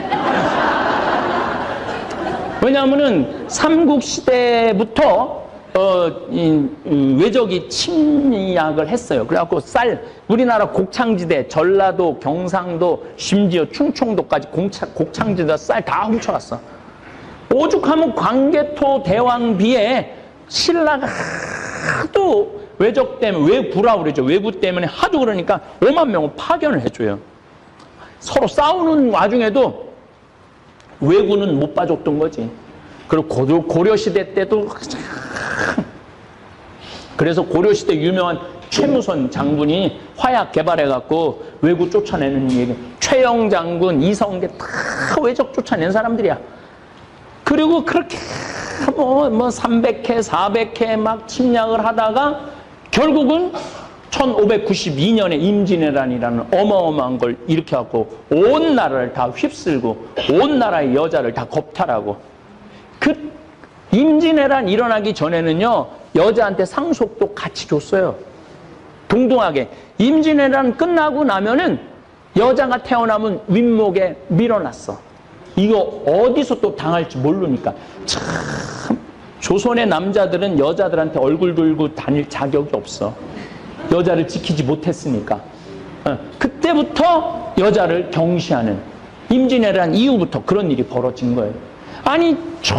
Speaker 1: 왜냐하면은 삼국시대부터 외적이 침략을 했어요. 그래갖고 우리나라 곡창지대, 전라도, 경상도, 심지어 충청도까지 곡창지대 쌀 다 훔쳐갔어. 오죽하면 광개토 대왕비에 신라가 하도 외적 때문에, 외구라고 그러죠. 외구 때문에 하도 그러니까 5만 명을 파견을 해줘요. 서로 싸우는 와중에도 외구는 못 봐줬던 거지. 그리고 고려시대 때도 그래서 고려시대 유명한 최무선 장군이 화약 개발해갖고 외구 쫓아내는 얘기. 최영 장군, 이성계 다 외적 쫓아낸 사람들이야. 그리고 그렇게 뭐 300회, 400회 막 침략을 하다가 결국은 1592년에 임진왜란이라는 어마어마한 걸 일으켜갖고 온 나라를 다 휩쓸고 온 나라의 여자를 다 겁탈하고. 그 임진왜란 일어나기 전에는요 여자한테 상속도 같이 줬어요. 동등하게. 임진왜란 끝나고 나면은 여자가 태어나면 윗목에 밀어놨어. 이거 어디서 또 당할지 모르니까. 참 조선의 남자들은 여자들한테 얼굴 들고 다닐 자격이 없어. 여자를 지키지 못했으니까. 그때부터 여자를 경시하는, 임진왜란 이후부터 그런 일이 벌어진 거예요. 아니 참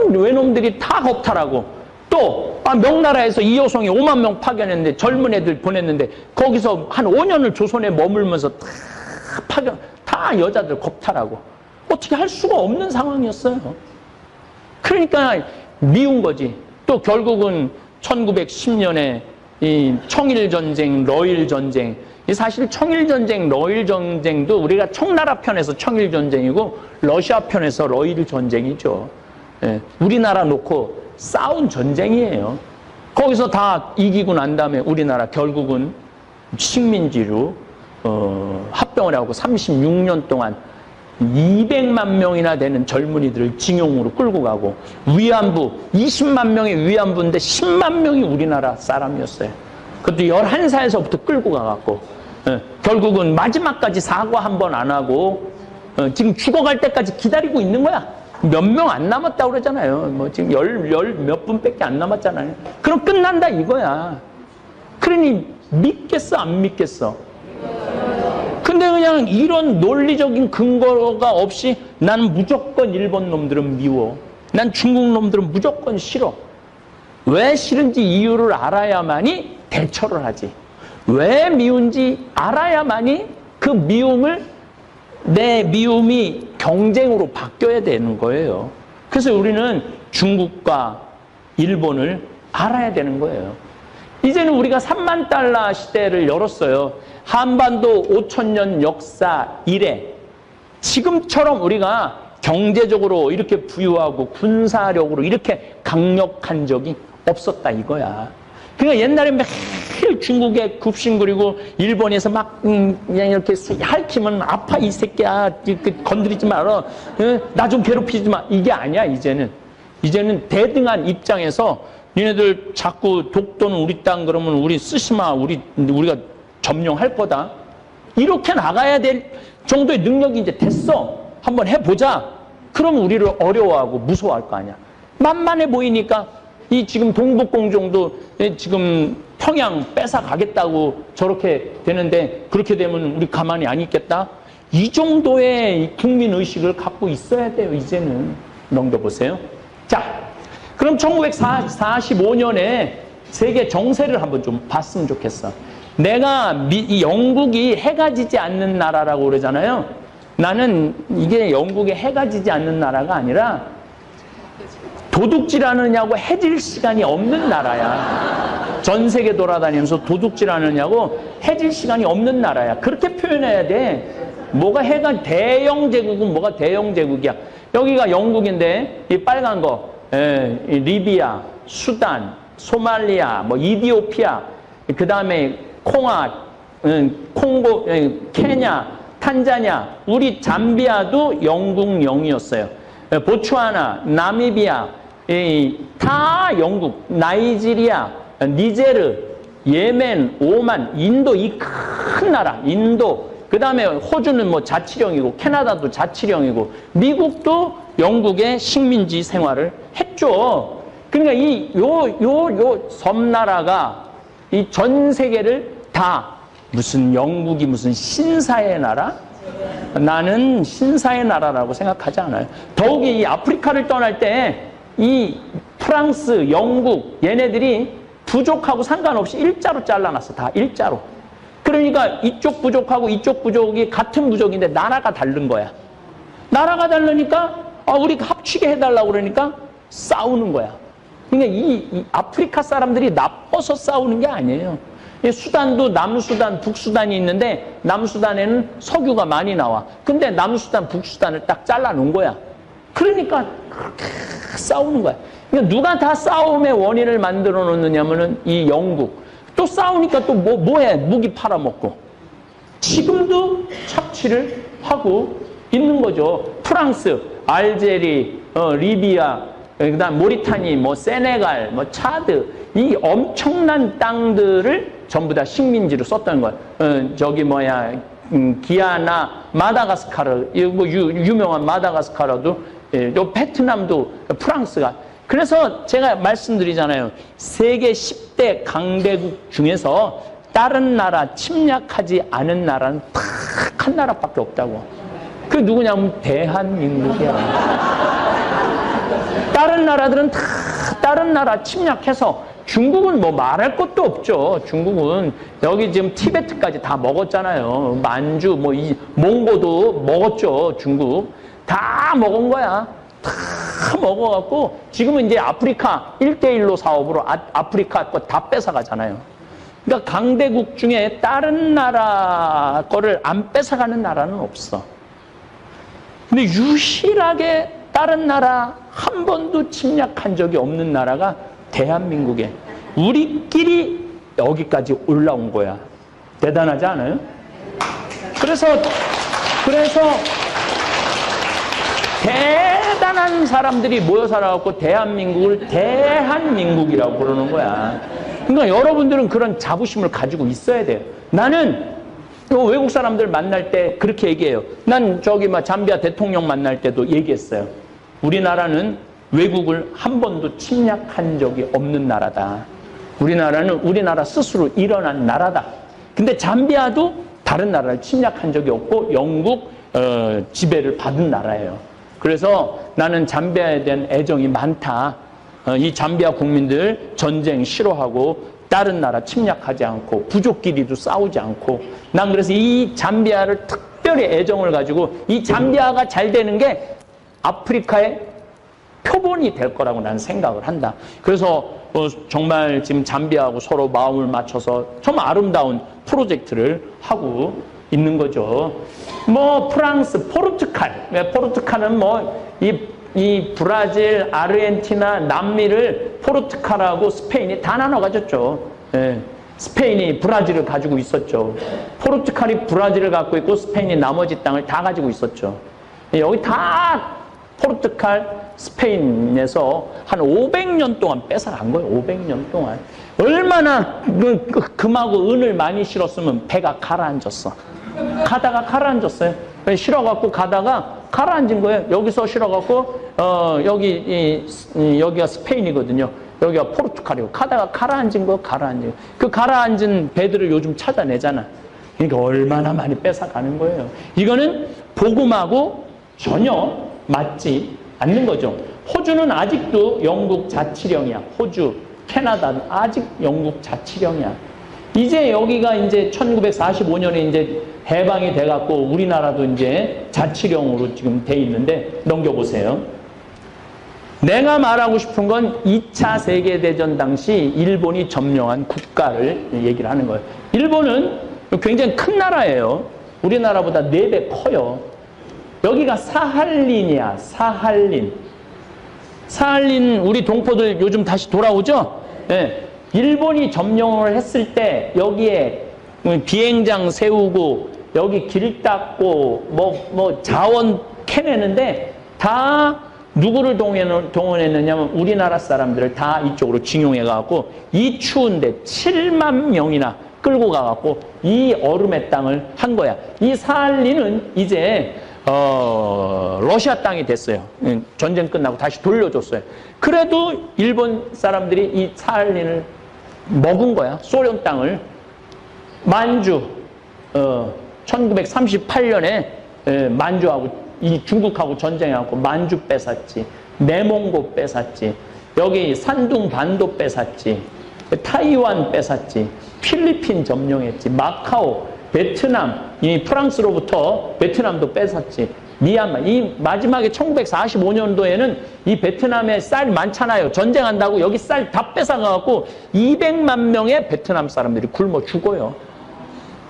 Speaker 1: 외놈들이 다 겁탈하고 또 명나라에서 이효성이 5만 명 파견했는데 젊은 애들 보냈는데 거기서 한 5년을 조선에 머물면서 다 여자들 겁탈하고 어떻게 할 수가 없는 상황이었어요. 그러니까 미운 거지. 또 결국은 1910년에 이 청일전쟁, 러일전쟁. 사실 청일전쟁, 러일전쟁도 우리가 청나라 편에서 청일전쟁이고 러시아 편에서 러일전쟁이죠. 예, 우리나라 놓고 싸운 전쟁이에요. 거기서 다 이기고 난 다음에 우리나라 결국은 식민지로 합병을 하고 36년 동안 200만 명이나 되는 젊은이들을 징용으로 끌고 가고 위안부 20만 명의 위안부인데 10만 명이 우리나라 사람이었어요. 그것도 11살에서부터 끌고 가갖고 결국은 마지막까지 사과 한 번 안 하고 지금 죽어갈 때까지 기다리고 있는 거야. 몇 명 안 남았다고 그러잖아요. 뭐 지금 열 몇 분밖에 안 남았잖아요. 그럼 끝난다 이거야. 그러니 믿겠어 안 믿겠어? 근데 그냥 이런 논리적인 근거가 없이 나는 무조건 일본 놈들은 미워. 난 중국 놈들은 무조건 싫어. 왜 싫은지 이유를 알아야만이 대처를 하지. 왜 미운지 알아야만이 그 미움을 내 미움이 경쟁으로 바뀌어야 되는 거예요. 그래서 우리는 중국과 일본을 알아야 되는 거예요. 이제는 우리가 3만 달러 시대를 열었어요. 한반도 5,000년 역사 이래 지금처럼 우리가 경제적으로 이렇게 부유하고 군사력으로 이렇게 강력한 적이 없었다 이거야. 그러니까 옛날에 매일 중국에 굽신거리고 일본에서 막 그냥 이렇게 핥히면 아파 이 새끼야 건드리지 마라 나 좀 괴롭히지 마 이게 아니야. 이제는 대등한 입장에서 니네들 자꾸 독도는 우리 땅 그러면 우리 쓰시마 우리가 점령할 거다 이렇게 나가야 될 정도의 능력이 이제 됐어. 한번 해보자. 그러면 우리를 어려워하고 무서워할 거 아니야. 만만해 보이니까 이 지금 동북공정도 지금 평양 뺏어 가겠다고 저렇게 되는데 그렇게 되면 우리 가만히 안 있겠다? 이 정도의 국민의식을 갖고 있어야 돼요. 이제는. 넘겨보세요. 자, 그럼 1945년에 세계 정세를 한번 좀 봤으면 좋겠어. 내가 이 영국이 해가 지지 않는 나라라고 그러잖아요. 나는 이게 영국에 해가 지지 않는 나라가 아니라 도둑질하느냐고 해질 시간이 없는 나라야. 전 세계 돌아다니면서 도둑질하느냐고 해질 시간이 없는 나라야. 그렇게 표현해야 돼. 뭐가 해가 대영 제국은 뭐가 대영 제국이야. 여기가 영국인데 이 빨간 거 이 리비아, 수단, 소말리아, 뭐 이디오피아, 그 다음에 콩아, 콩고, 케냐, 탄자니아, 우리 잠비아도 영국령이었어요. 보츠와나, 나미비아, 다 영국, 나이지리아, 니제르, 예멘, 오만, 인도 이 큰 나라, 인도, 그 다음에 호주는 뭐 자치령이고, 캐나다도 자치령이고, 미국도 영국의 식민지 생활을 했죠. 그러니까 요 섬나라가 이 전 세계를 다 무슨 영국이 무슨 신사의 나라? 나는 신사의 나라라고 생각하지 않아요. 더욱이 이 아프리카를 떠날 때 이 프랑스, 영국 얘네들이 부족하고 상관없이 일자로 잘라놨어. 다 일자로. 그러니까 이쪽 부족하고 이쪽 부족이 같은 부족인데 나라가 다른 거야. 나라가 다르니까 우리 합치게 해달라고 그러니까 싸우는 거야. 그러니까 이 아프리카 사람들이 나빠서 싸우는 게 아니에요. 수단도 남수단, 북수단이 있는데 남수단에는 석유가 많이 나와. 근데 남수단, 북수단을 딱 잘라놓은 거야. 그러니까 그렇게 싸우는 거야. 그러니까 누가 다 싸움의 원인을 만들어 놓느냐면은 이 영국. 또 싸우니까 또 뭐해? 무기 팔아먹고. 지금도 착취를 하고 있는 거죠. 프랑스, 알제리, 리비아, 그다음 모리타니, 뭐 세네갈, 뭐 차드 이 엄청난 땅들을 전부 다 식민지로 썼던 거예요. 저기 뭐야 기아나, 마다가스카르, 뭐 유명한 마다가스카르도, 또 베트남도 프랑스가. 그래서 제가 말씀드리잖아요. 세계 10대 강대국 중에서 다른 나라 침략하지 않은 나라는 딱 한 나라밖에 없다고. 그게 누구냐면 대한민국이야. 다른 나라들은 다 다른 나라 침략해서 중국은 뭐 말할 것도 없죠. 중국은 여기 지금 티베트까지 다 먹었잖아요. 만주, 뭐 이 몽고도 먹었죠. 중국 다 먹은 거야. 다 먹어갖고 지금은 이제 아프리카 1대1로 사업으로 아프리카 거 다 뺏어가잖아요. 그러니까 강대국 중에 다른 나라 거를 안 뺏어가는 나라는 없어. 근데 유일하게 다른 나라 한 번도 침략한 적이 없는 나라가 대한민국에 우리끼리 여기까지 올라온 거야. 대단하지 않아요? 그래서 대단한 사람들이 모여 살아갖고 대한민국을 대한민국이라고 그러는 거야. 그러니까 여러분들은 그런 자부심을 가지고 있어야 돼요. 나는 외국 사람들 만날 때 그렇게 얘기해요. 난 저기 잠비아 대통령 만날 때도 얘기했어요. 우리나라는 외국을 한 번도 침략한 적이 없는 나라다. 우리나라는 우리나라 스스로 일어난 나라다. 근데 잠비아도 다른 나라를 침략한 적이 없고 영국 지배를 받은 나라예요. 그래서 나는 잠비아에 대한 애정이 많다. 이 잠비아 국민들 전쟁 싫어하고 다른 나라 침략하지 않고 부족끼리도 싸우지 않고 난 그래서 이 잠비아를 특별히 애정을 가지고 이 잠비아가 잘 되는 게 아프리카의 표본이 될 거라고 나는 생각을 한다. 그래서 정말 지금 잠비아하고 서로 마음을 맞춰서 정말 아름다운 프로젝트를 하고 있는 거죠. 뭐 프랑스, 포르투갈은 뭐 이 이 브라질, 아르헨티나, 남미를 포르투갈하고 스페인이 다 나눠 가졌죠. 예. 스페인이 브라질을 가지고 있었죠. 포르투갈이 브라질을 갖고 있고 스페인이 나머지 땅을 다 가지고 있었죠. 여기 다 포르투갈, 스페인에서 한 500년 동안 뺏어간 거예요. 500년 동안. 얼마나 금하고 은을 많이 실었으면 배가 가라앉았어. 가다가 가라앉았어요. 실어갖고 가다가 가라앉은 거예요. 여기서 실어갖고 여기가 스페인이거든요. 여기가 포르투갈이고 가다가 가라앉은 거 가라앉은 거. 그 가라앉은 배들을 요즘 찾아내잖아. 그러니까 얼마나 많이 뺏어가는 거예요. 이거는 복음하고 전혀 맞지 않는 거죠. 호주는 아직도 영국 자치령이야. 호주, 캐나다는 아직 영국 자치령이야. 이제 여기가 이제 1945년에 이제 해방이 돼갖고 우리나라도 이제 자치령으로 지금 돼 있는데 넘겨보세요. 내가 말하고 싶은 건 2차 세계대전 당시 일본이 점령한 국가를 얘기를 하는 거예요. 일본은 굉장히 큰 나라예요. 우리나라보다 4배 커요. 여기가 사할린이야. 사할린. 사할린 우리 동포들 요즘 다시 돌아오죠? 네. 일본이 점령을 했을 때 여기에 비행장 세우고 여기 길 닦고 뭐 자원 캐내는데 다 누구를 동원했느냐면 우리나라 사람들을 다 이쪽으로 징용해 가고 이 추운데 7만 명이나 끌고 가갖고 이 얼음의 땅을 한 거야. 이 사할린은 이제 러시아 땅이 됐어요. 전쟁 끝나고 다시 돌려줬어요. 그래도 일본 사람들이 이 사할린을 먹은 거야. 소련 땅을. 만주 1938년에 만주하고 이 중국하고 전쟁해갖고 만주 뺏었지. 내몽고 뺏었지. 여기 산둥 반도 뺏었지. 타이완 뺏었지. 필리핀 점령했지. 마카오, 베트남, 이 프랑스로부터 베트남도 뺏었지. 미얀마. 이 마지막에 1945년도에는 이 베트남에 쌀 많잖아요. 전쟁한다고 여기 쌀 다 뺏어가갖고 200만 명의 베트남 사람들이 굶어 죽어요.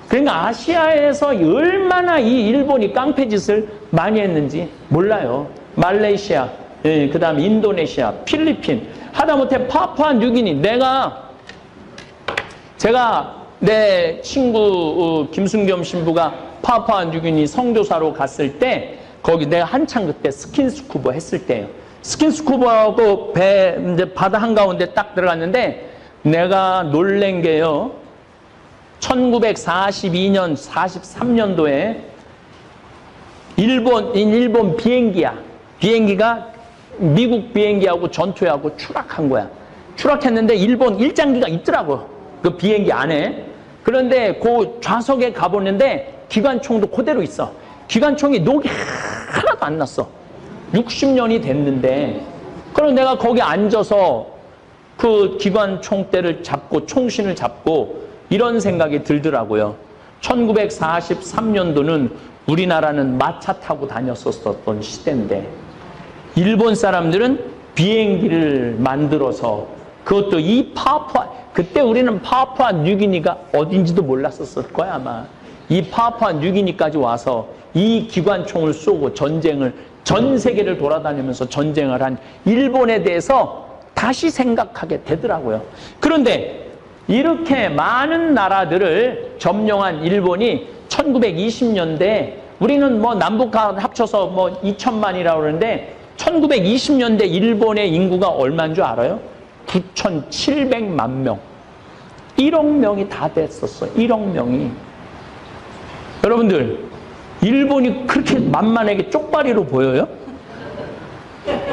Speaker 1: 그러니까 아시아에서 얼마나 이 일본이 깡패짓을 많이 했는지 몰라요. 말레이시아, 그 다음에 인도네시아, 필리핀, 하다못해 파푸아 뉴기니. 제가 내 친구 김순겸 신부가 파푸아 뉴기니 선교사로 갔을 때 거기 내가 한창 그때 스킨스쿠버 했을 때예요. 스킨스쿠버하고 배 이제 바다 한가운데 딱 들어갔는데 내가 놀란 게요. 1942년, 43년도에 일본 비행기야. 비행기가 미국 비행기하고 전투하고 추락한 거야. 추락했는데 일본 일장기가 있더라고. 그 비행기 안에. 그런데 그 좌석에 가보는데 기관총도 그대로 있어. 기관총이 녹이 하나도 안 났어. 60년이 됐는데. 그럼 내가 거기 앉아서 그 기관총대를 잡고 총신을 잡고 이런 생각이 들더라고요. 1943년도는 우리나라는 마차 타고 다녔었던 시대인데 일본 사람들은 비행기를 만들어서 그것도 이 그때 우리는 파푸아 뉴기니가 어딘지도 몰랐었을 거야 아마. 이 파푸아 뉴기니까지 와서 이 기관총을 쏘고 전 세계를 돌아다니면서 전쟁을 한 일본에 대해서 다시 생각하게 되더라고요. 그런데 이렇게 많은 나라들을 점령한 일본이 1920년대 우리는 뭐 남북 합쳐서 뭐 2천만이라고 그러는데 1920년대 일본의 인구가 얼마인 줄 알아요? 9,700만 명. 1억 명이 다 됐었어. 1억 명이. 여러분들 일본이 그렇게 만만하게 쪽발이로 보여요?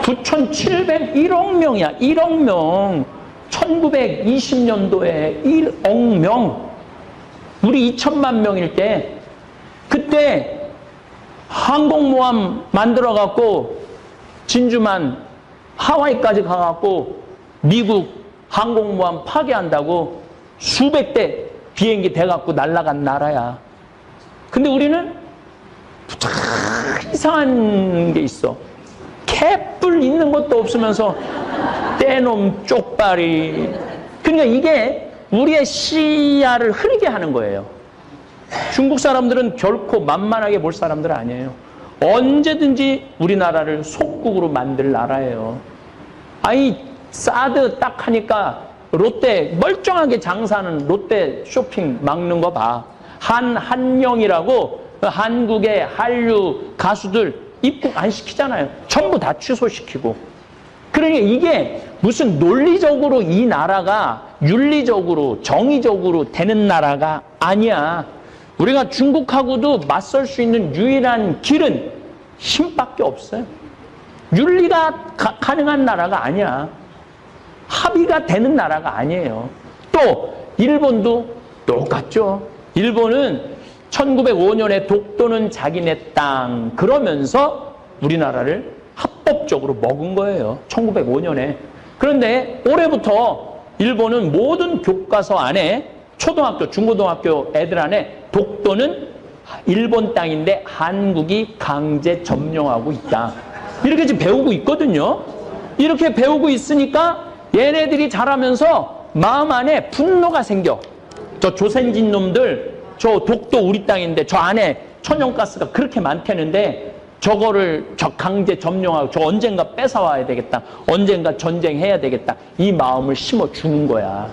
Speaker 1: 9,701억 명이야. 1억 명. 1920년도에 1억 명. 우리 2천만 명일 때 그때 항공모함 만들어갖고 진주만 하와이까지 가갖고 미국 항공모함 파괴한다고 수백 대 비행기 대갖고 날아간 나라야. 근데 우리는 이상한 게 있어. 개뿔 있는 것도 없으면서 떼놈 쪽발이. 그러니까 이게 우리의 시야를 흐리게 하는 거예요. 중국 사람들은 결코 만만하게 볼 사람들 아니에요. 언제든지 우리나라를 속국으로 만들 나라예요. 아니 사드 딱 하니까 롯데 멀쩡하게 장사하는 롯데 쇼핑 막는 거 봐. 한영이라고 한국의 한류 가수들 입국 안 시키잖아요. 전부 다 취소시키고. 그러니까 이게 무슨 논리적으로 이 나라가 윤리적으로 정의적으로 되는 나라가 아니야. 우리가 중국하고도 맞설 수 있는 유일한 길은 힘밖에 없어요. 윤리가 가능한 나라가 아니야. 합의가 되는 나라가 아니에요. 또 일본도 똑같죠. 일본은 1905년에 독도는 자기네 땅 그러면서 우리나라를 합법적으로 먹은 거예요. 1905년에. 그런데 올해부터 일본은 모든 교과서 안에 초등학교, 중고등학교 애들 안에 독도는 일본 땅인데 한국이 강제 점령하고 있다. 이렇게 지금 배우고 있거든요. 이렇게 배우고 있으니까 얘네들이 자라면서 마음 안에 분노가 생겨. 저 조선진 놈들, 저 독도 우리 땅인데 저 안에 천연가스가 그렇게 많다는데 저거를 저 강제 점령하고 저 언젠가 뺏어와야 되겠다. 언젠가 전쟁해야 되겠다. 이 마음을 심어주는 거야.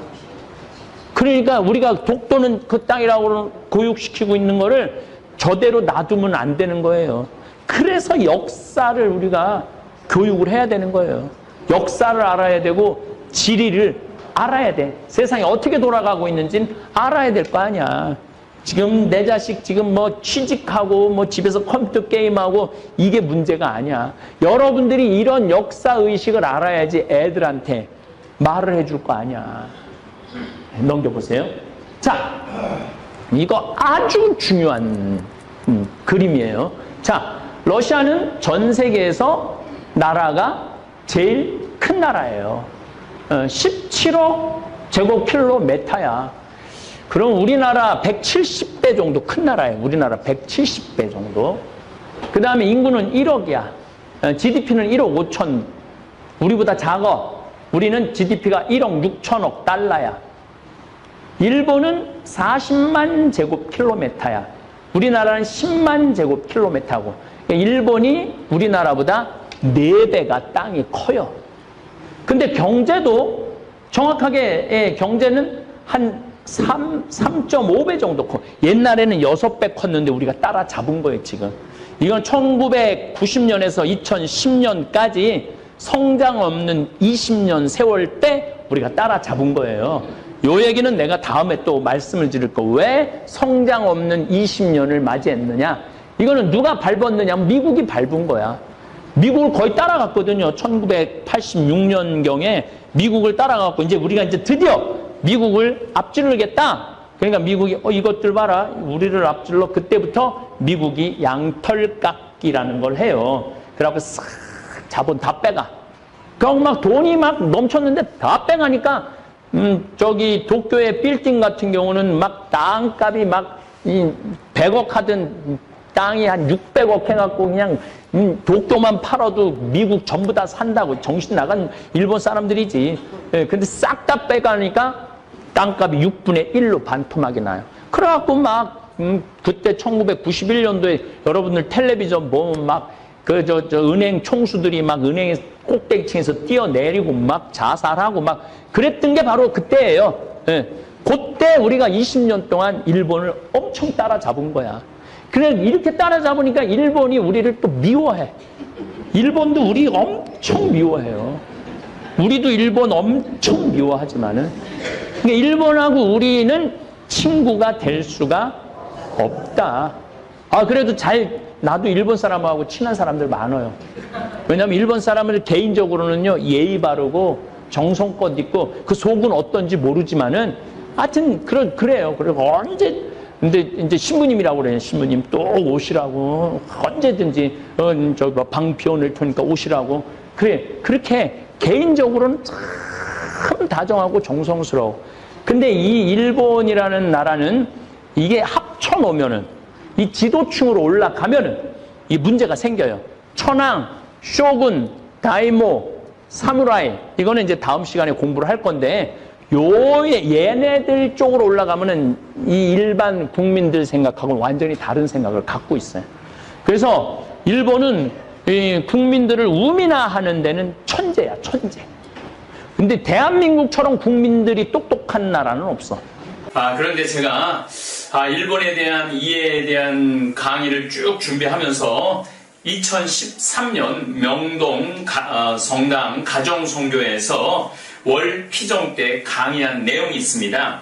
Speaker 1: 그러니까 우리가 독도는 그 땅이라고 교육시키고 있는 거를 저대로 놔두면 안 되는 거예요. 그래서 역사를 우리가 교육을 해야 되는 거예요. 역사를 알아야 되고 지리를 알아야 돼. 세상이 어떻게 돌아가고 있는지는 알아야 될 거 아니야. 지금 내 자식 지금 뭐 취직하고 뭐 집에서 컴퓨터 게임하고 이게 문제가 아니야. 여러분들이 이런 역사의식을 알아야지 애들한테 말을 해줄 거 아니야. 넘겨보세요. 자, 이거 아주 중요한 그림이에요. 자, 러시아는 전 세계에서 나라가 제일 큰 나라예요. 17억 제곱킬로미터야. 그럼 우리나라 170배 정도 큰 나라예요. 우리나라 170배 정도. 그 다음에 인구는 1억이야. GDP는 1억 5천. 우리보다 작아. 우리는 GDP가 1억 6천억 달러야. 일본은 40만 제곱킬로미터야. 우리나라는 10만 제곱킬로미터고. 일본이 우리나라보다 4배가 땅이 커요. 근데 경제도 정확하게 경제는 한 3.5배 정도 커. 옛날에는 6배 컸는데 우리가 따라잡은 거예요, 지금. 이건 1990년에서 2010년까지 성장 없는 20년 세월 때 우리가 따라잡은 거예요. 요 얘기는 내가 다음에 또 말씀을 드릴 거. 왜 성장 없는 20년을 맞이했느냐? 이거는 누가 밟았느냐? 미국이 밟은 거야. 미국을 거의 따라갔거든요. 1986년경에 미국을 따라갔고 이제 우리가 이제 드디어 미국을 앞지르겠다. 그러니까 미국이 이것들 봐라. 우리를 앞질러. 그때부터 미국이 양털깎기라는 걸 해요. 그래갖고 싹 자본 다 빼가. 그러고 막 돈이 막 넘쳤는데 다 빼가니까 저기 도쿄의 빌딩 같은 경우는 막 땅값이 막 100억 하던 땅이 한 600억 해갖고 그냥 도쿄만 팔아도 미국 전부 다 산다고 정신 나간 일본 사람들이지. 예, 근데 싹 다 빼가니까 땅값이 6분의 1로 반토막이 나요. 그래갖고 막 그때 1991년도에 여러분들 텔레비전 보면 막 은행 총수들이 막 은행 꼭대기층에서 뛰어내리고 막 자살하고 막 그랬던 게 바로 그때예요. 예. 그때 우리가 20년 동안 일본을 엄청 따라잡은 거야. 그래 이렇게 따라잡으니까 일본이 우리를 또 미워해. 일본도 우리 엄청 미워해요. 우리도 일본 엄청 미워하지만은 그러니까 일본하고 우리는 친구가 될 수가 없다. 아 그래도 나도 일본 사람하고 친한 사람들 많아요. 왜냐하면 일본 사람은 개인적으로는요 예의 바르고 정성껏 있고 그 속은 어떤지 모르지만은 하여튼 그래요. 그리고 근데 이제 신부님이라고 그래요. 신부님 또 오시라고 언제든지 저기 방 비워낼 테니까 오시라고 그래. 그렇게 개인적으로는 참 다정하고 정성스러워. 근데 이 일본이라는 나라는 이게 합쳐놓으면은 이 지도층으로 올라가면은 이 문제가 생겨요. 천황, 쇼군, 다이모, 사무라이 이거는 이제 다음 시간에 공부를 할 건데 얘네들 쪽으로 올라가면은 이 일반 국민들 생각하고는 완전히 다른 생각을 갖고 있어요. 그래서 일본은 이 국민들을 우민화하는 데는 천재야, 천재. 근데 대한민국처럼 국민들이 똑똑한 나라는 없어. 그런데 제가 일본에 대한 이해에 대한 강의를 쭉 준비하면서 2013년 명동 성당 가정선교회에서 월 피정 때 강의한 내용이 있습니다.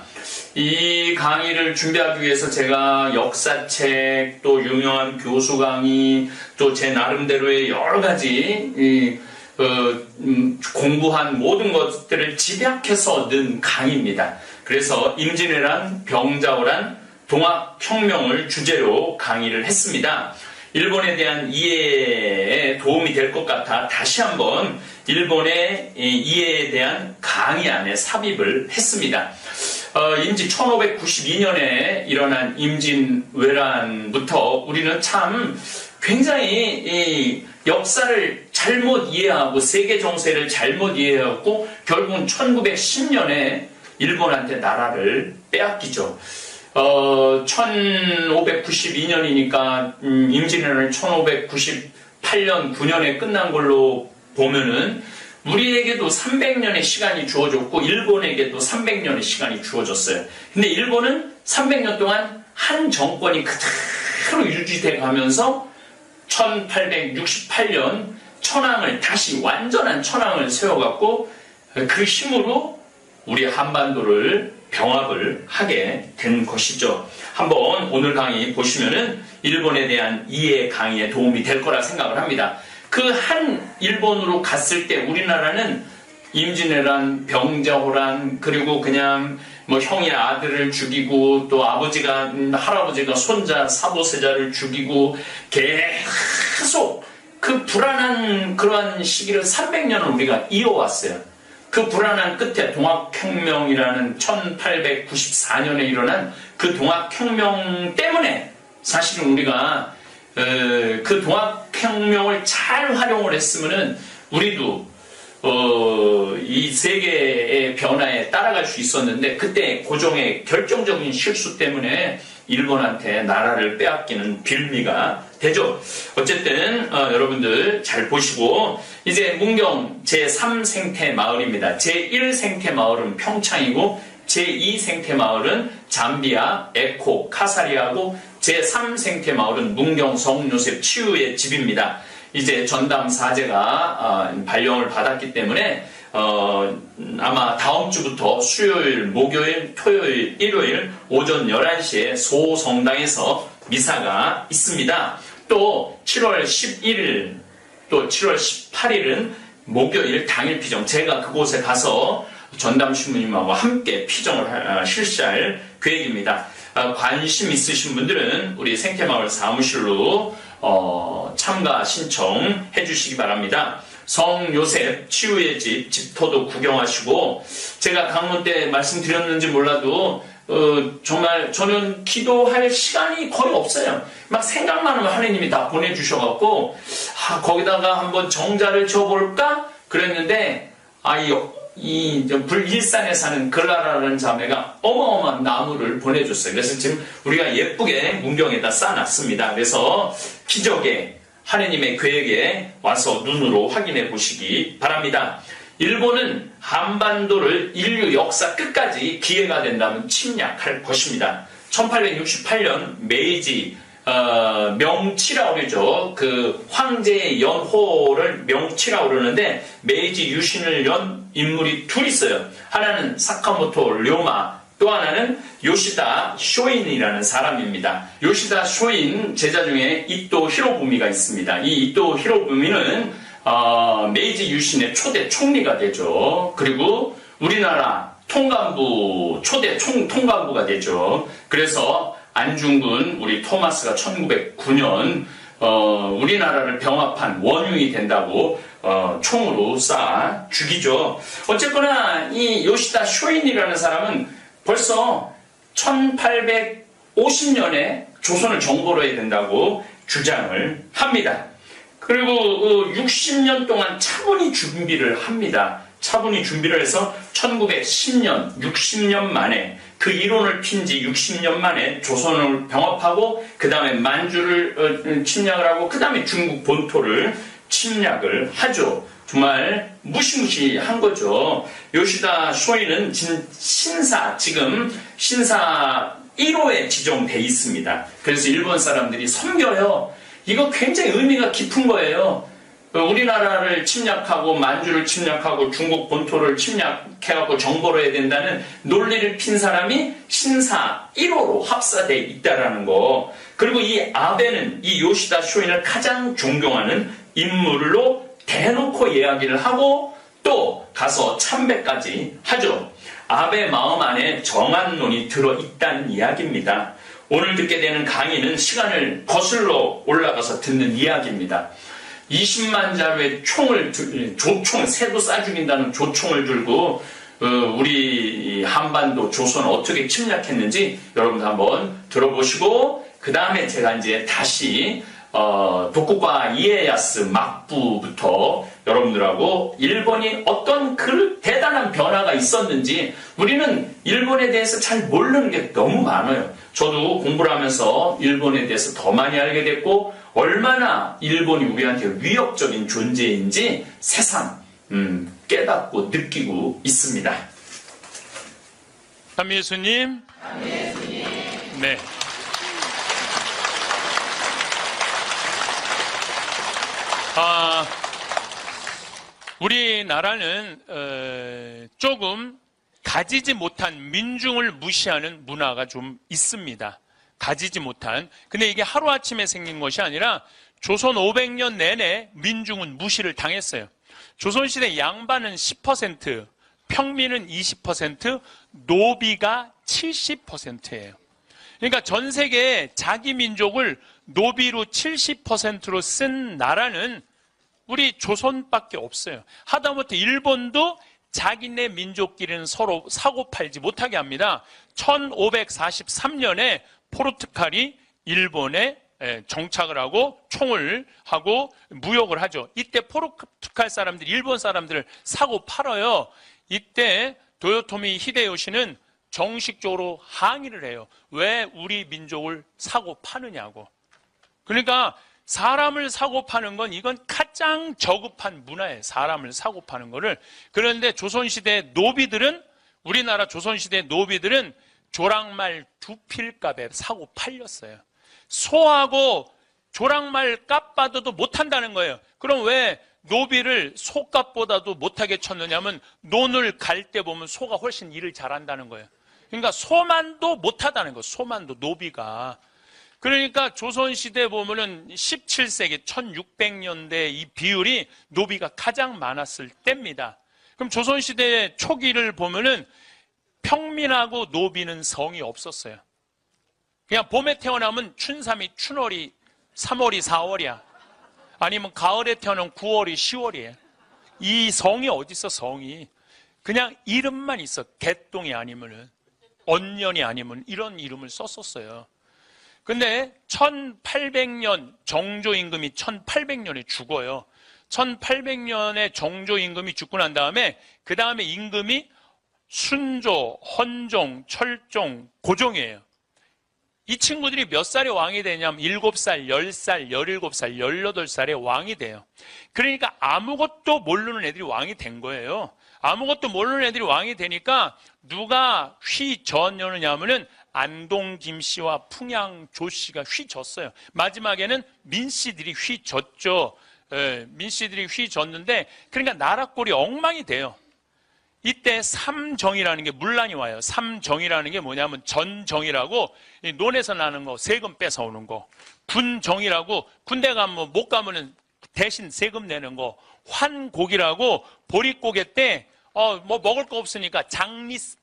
Speaker 1: 이 강의를 준비하기 위해서 제가 역사책, 또 유명한 교수 강의, 또 제 나름대로의 여러 가지 공부한 모든 것들을 집약해서 넣은 강의입니다. 그래서 임진왜란, 병자호란, 동학혁명을 주제로 강의를 했습니다. 일본에 대한 이해에 도움이 될 것 같아 다시 한번 일본의 이해에 대한 강의 안에 삽입을 했습니다. 임진 1592년에 일어난 임진왜란부터 우리는 참 굉장히 역사를 잘못 이해하고 세계 정세를 잘못 이해하고 결국은 1910년에 일본한테 나라를 빼앗기죠. 1592년이니까 임진왜란이 1598년, 9년에 끝난 걸로 보면은 우리에게도 300년의 시간이 주어졌고 일본에게도 300년의 시간이 주어졌어요. 근데 일본은 300년 동안 한 정권이 그대로 유지돼 가면서 1868년 천황을 다시 완전한 천황을 세워갖고 그 힘으로 우리 한반도를 병합을 하게 된 것이죠. 한번 오늘 강의 보시면은 일본에 대한 이해 강의에 도움이 될 거라 생각을 합니다. 그 한 일본으로 갔을 때 우리나라는 임진왜란, 병자호란, 그리고 그냥 뭐 형이 아들을 죽이고 또 아버지가 할아버지가 손자, 사보세자를 죽이고 계속 그 불안한 그러한 시기를 300년을 우리가 이어왔어요. 그 불안한 끝에 동학혁명이라는 1894년에 일어난 그 동학혁명 때문에 사실은 우리가 그 동학혁명을 잘 활용을 했으면은 우리도 이 세계의 변화에 따라갈 수 있었는데 그때 고종의 결정적인 실수 때문에 일본한테 나라를 빼앗기는 빌미가 되죠. 어쨌든 여러분들 잘 보시고 이제 문경 제3생태 마을입니다. 제1생태 마을은 평창이고 제2생태 마을은 잠비아, 에코, 카사리하고 제3생태 마을은 문경 성요셉 치유의 집입니다. 이제 전담 사제가 발령을 받았기 때문에 아마 다음 주부터 수요일, 목요일, 토요일, 일요일 오전 11시에 소성당에서 미사가 있습니다. 또 7월 11일, 또 7월 18일은 목요일 당일 피정, 제가 그곳에 가서 전담 신부님하고 함께 피정을 실시할 계획입니다. 관심 있으신 분들은 우리 생태마을 사무실로 참가 신청해 주시기 바랍니다. 성요셉 치유의 집, 집터도 구경하시고 제가 강론 때 말씀드렸는지 몰라도 정말 저는 기도할 시간이 거의 없어요. 막 생각만 하면 하나님이 다 보내주셔갖고 거기다가 한번 정자를 쳐볼까 그랬는데 이 불일산에 사는 글라라는 자매가 어마어마한 나무를 보내줬어요. 그래서 지금 우리가 예쁘게 문경에다 쌓아놨습니다. 그래서 기적의 하느님의 계획에 와서 눈으로 확인해 보시기 바랍니다. 일본은 한반도를 인류 역사 끝까지 기회가 된다면 침략할 것입니다. 1868년 메이지 명치라고 그러죠. 그 황제의 연호를 명치라고 그러는데 메이지 유신을 연 인물이 둘 있어요. 하나는 사카모토 료마, 또 하나는 요시다 쇼인이라는 사람입니다. 요시다 쇼인 제자 중에 이토 히로부미가 있습니다. 이 이토 히로부미는 메이지 유신의 초대 총리가 되죠. 그리고 우리나라 통감부 초대 통감부가 되죠. 그래서 안중근 우리 토마스가 1909년 우리나라를 병합한 원흉이 된다고 총으로 쏴 죽이죠. 어쨌거나 이 요시다 쇼인이라는 사람은 벌써 1850년에 조선을 정벌해야 된다고 주장을 합니다. 그리고 60년 동안 차분히 준비를 합니다. 차분히 준비를 해서 1910년, 60년 만에 그 이론을 핀 지 60년 만에 조선을 병합하고 그 다음에 만주를 침략을 하고 그 다음에 중국 본토를 침략을 하죠. 정말 무시무시한 거죠. 요시다 쇼이는 지금 신사 1호에 지정돼 있습니다. 그래서 일본 사람들이 섬겨요. 이거 굉장히 의미가 깊은 거예요. 우리나라를 침략하고 만주를 침략하고 중국 본토를 침략해갖고 정벌을 해야 된다는 논리를 핀 사람이 신사 1호로 합사되어 있다라는 거. 그리고 이 아베는 이 요시다 쇼인을 가장 존경하는 인물로 대놓고 이야기를 하고 또 가서 참배까지 하죠. 아베 마음 안에 정한론이 들어있다는 이야기입니다. 오늘 듣게 되는 강의는 시간을 거슬러 올라가서 듣는 이야기입니다. 20만 자루의 조총, 새도 쏴 죽인다는 조총을 들고 우리 한반도 조선 어떻게 침략했는지 여러분들 한번 들어보시고 그 다음에 제가 이제 다시 도쿠가와 이에야스 막부부터 여러분들하고 일본이 어떤 그 대단한 변화가 있었는지 우리는 일본에 대해서 잘 모르는 게 너무 많아요. 저도 공부를 하면서 일본에 대해서 더 많이 알게 됐고 얼마나 일본이 우리한테 위협적인 존재인지 새삼 깨닫고 느끼고 있습니다.
Speaker 2: 참 예수님. 네. 우리나라는 조금 가지지 못한 민중을 무시하는 문화가 좀 있습니다. 가지지 못한. 근데 이게 하루아침에 생긴 것이 아니라 조선 500년 내내 민중은 무시를 당했어요. 조선시대 양반은 10%, 평민은 20%, 노비가 70%예요. 그러니까 전 세계에 자기 민족을 노비로 70%로 쓴 나라는 우리 조선밖에 없어요. 하다못해 일본도 자기네 민족끼리는 서로 사고 팔지 못하게 합니다. 1543년에 포르투갈이 일본에 정착을 하고 총을 하고 무역을 하죠. 이때 포르투갈 사람들이 일본 사람들을 사고 팔아요. 이때 도요토미 히데요시는 정식적으로 항의를 해요. 왜 우리 민족을 사고 파느냐고. 그러니까 사람을 사고 파는 건 이건 가장 저급한 문화예요. 사람을 사고 파는 거를. 그런데 조선시대 노비들은 우리나라 조선시대 노비들은 조랑말 2필값에 사고 팔렸어요. 소하고 조랑말 값 받아도 못한다는 거예요. 그럼 왜 노비를 소값보다도 못하게 쳤느냐면 논을 갈 때 보면 소가 훨씬 일을 잘한다는 거예요. 그러니까 소만도 못하다는 거예요. 소만도 노비가. 그러니까 조선시대 보면은 17세기 1600년대 이 비율이 노비가 가장 많았을 때입니다. 그럼 조선시대 초기를 보면은 평민하고 노비는 성이 없었어요. 그냥 봄에 태어나면 춘삼이 춘월이 3월이 4월이야. 아니면 가을에 태어나면 9월이 10월이에요. 이 성이 어디 있어 성이. 그냥 이름만 있어. 개똥이 아니면은 언년이 아니면 이런 이름을 썼었어요. 근데 1800년 정조임금이 1800년에 죽어요. 1800년에 정조임금이 죽고 난 다음에 그 다음에 임금이 순조, 헌종, 철종, 고종이에요. 이 친구들이 몇 살에 왕이 되냐면 7살, 10살, 17살, 18살에 왕이 돼요. 그러니까 아무것도 모르는 애들이 왕이 된 거예요. 아무것도 모르는 애들이 왕이 되니까 누가 휘저었냐면은 안동 김씨와 풍양 조씨가 휘졌어요. 마지막에는 민씨들이 휘졌죠. 민씨들이 휘졌는데 그러니까 나라꼴이 엉망이 돼요. 이때 삼정이라는 게 문란이 와요. 삼정이라는 게 뭐냐면 전정이라고 논에서 나는 거 세금 뺏어오는 거, 군정이라고 군대 가면 못 가면은 대신 세금 내는 거, 환곡이라고 보릿고개 때 뭐 먹을 거 없으니까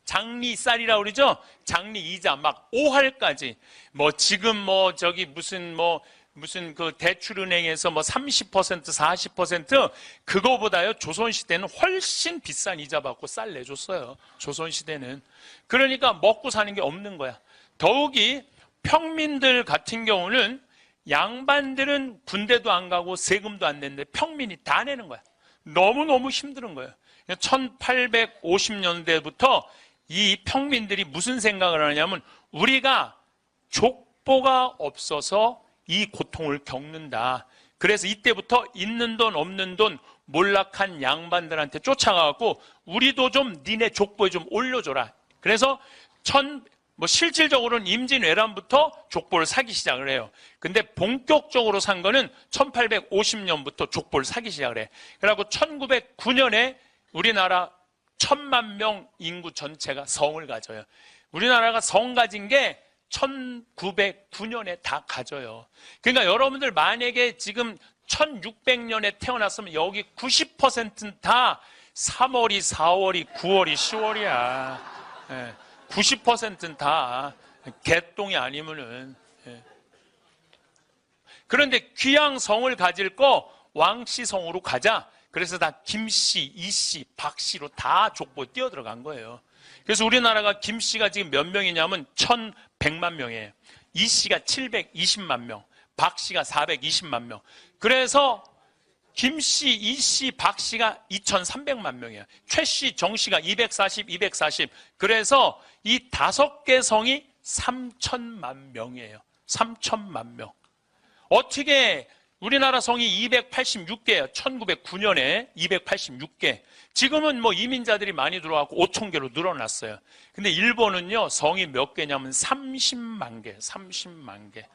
Speaker 2: 장리쌀이라고 그러죠? 장리이자 막 5할까지 뭐 지금 뭐 저기 무슨 그 대출은행에서 뭐 30% 40% 그거보다요 조선시대는 훨씬 비싼 이자 받고 쌀 내줬어요. 조선시대는. 그러니까 먹고 사는 게 없는 거야. 더욱이 평민들 같은 경우는 양반들은 군대도 안 가고 세금도 안 냈는데 평민이 다 내는 거야. 너무너무 힘든 거예요. 1850년대부터 이 평민들이 무슨 생각을 하냐면 우리가 족보가 없어서 이 고통을 겪는다. 그래서 이때부터 있는 돈 없는 돈 몰락한 양반들한테 쫓아가고 우리도 좀 니네 족보에 좀 올려줘라. 그래서 실질적으로는 임진왜란부터 족보를 사기 시작을 해요. 근데 본격적으로 산 거는 1850년부터 족보를 사기 시작을 해. 그래갖고 1909년에 우리나라 1000만 명 인구 전체가 성을 가져요. 우리나라가 성 가진 게 1909년에 다 가져요. 그러니까 여러분들 만약에 지금 1600년에 태어났으면 여기 90%는 다 3월이, 4월이, 9월이, 10월이야. 90%는 다 개똥이 아니면은. 그런데 귀양 성을 가질 거 왕씨성으로 가자. 그래서 다 김씨, 이씨, 박씨로 다 족보에 뛰어들어간 거예요. 그래서 우리나라가 김씨가 지금 몇 명이냐면 1100만 명이에요. 이씨가 720만 명, 박씨가 420만 명. 그래서 김씨, 이씨, 박씨가 2300만 명이에요. 최씨, 정씨가 240, 240. 그래서 이 5개 성이 3000만 명이에요. 3000만 명. 어떻게 우리나라 성이 286개예요. 1909년에 286개. 지금은 이민자들이 많이 들어와서 5000개로 늘어났어요. 근데 일본은요, 성이 몇 개냐면 30만 개, 30만 개.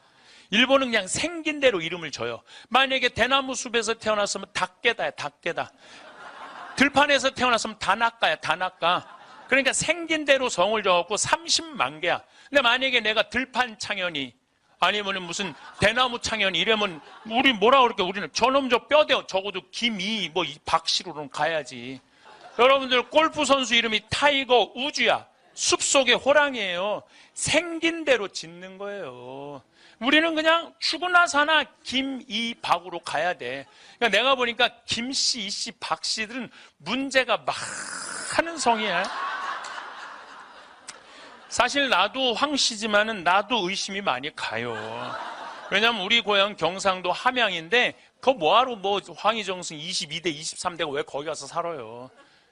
Speaker 2: 일본은 그냥 생긴 대로 이름을 줘요. 만약에 대나무 숲에서 태어났으면 닭개다야, 닭개다. 들판에서 태어났으면 다나까야, 다나까. 그러니까 생긴 대로 성을 줘갖고 30만 개야. 근데 만약에 내가 들판 창현이 아니면은 무슨 대나무 창현이 이러면 우리 뭐라 그럴까? 우리는 저놈 저 뼈대요. 적어도 김이 박씨로는 가야지. 여러분들 골프 선수 이름이 타이거 우즈야. 숲속의 호랑이에요. 생긴 대로 짓는 거예요. 우리는 그냥 죽으나 사나 김, 이, 박으로 가야 돼. 그러니까 내가 보니까 김씨, 이씨, 박씨들은 문제가 많은 성이야. 사실 나도 황씨지만은 나도 의심이 많이 가요. 왜냐면 우리 고향 경상도 함양인데 그거 뭐하러 황희정승 22대, 23대가 왜 거기 가서 살아요.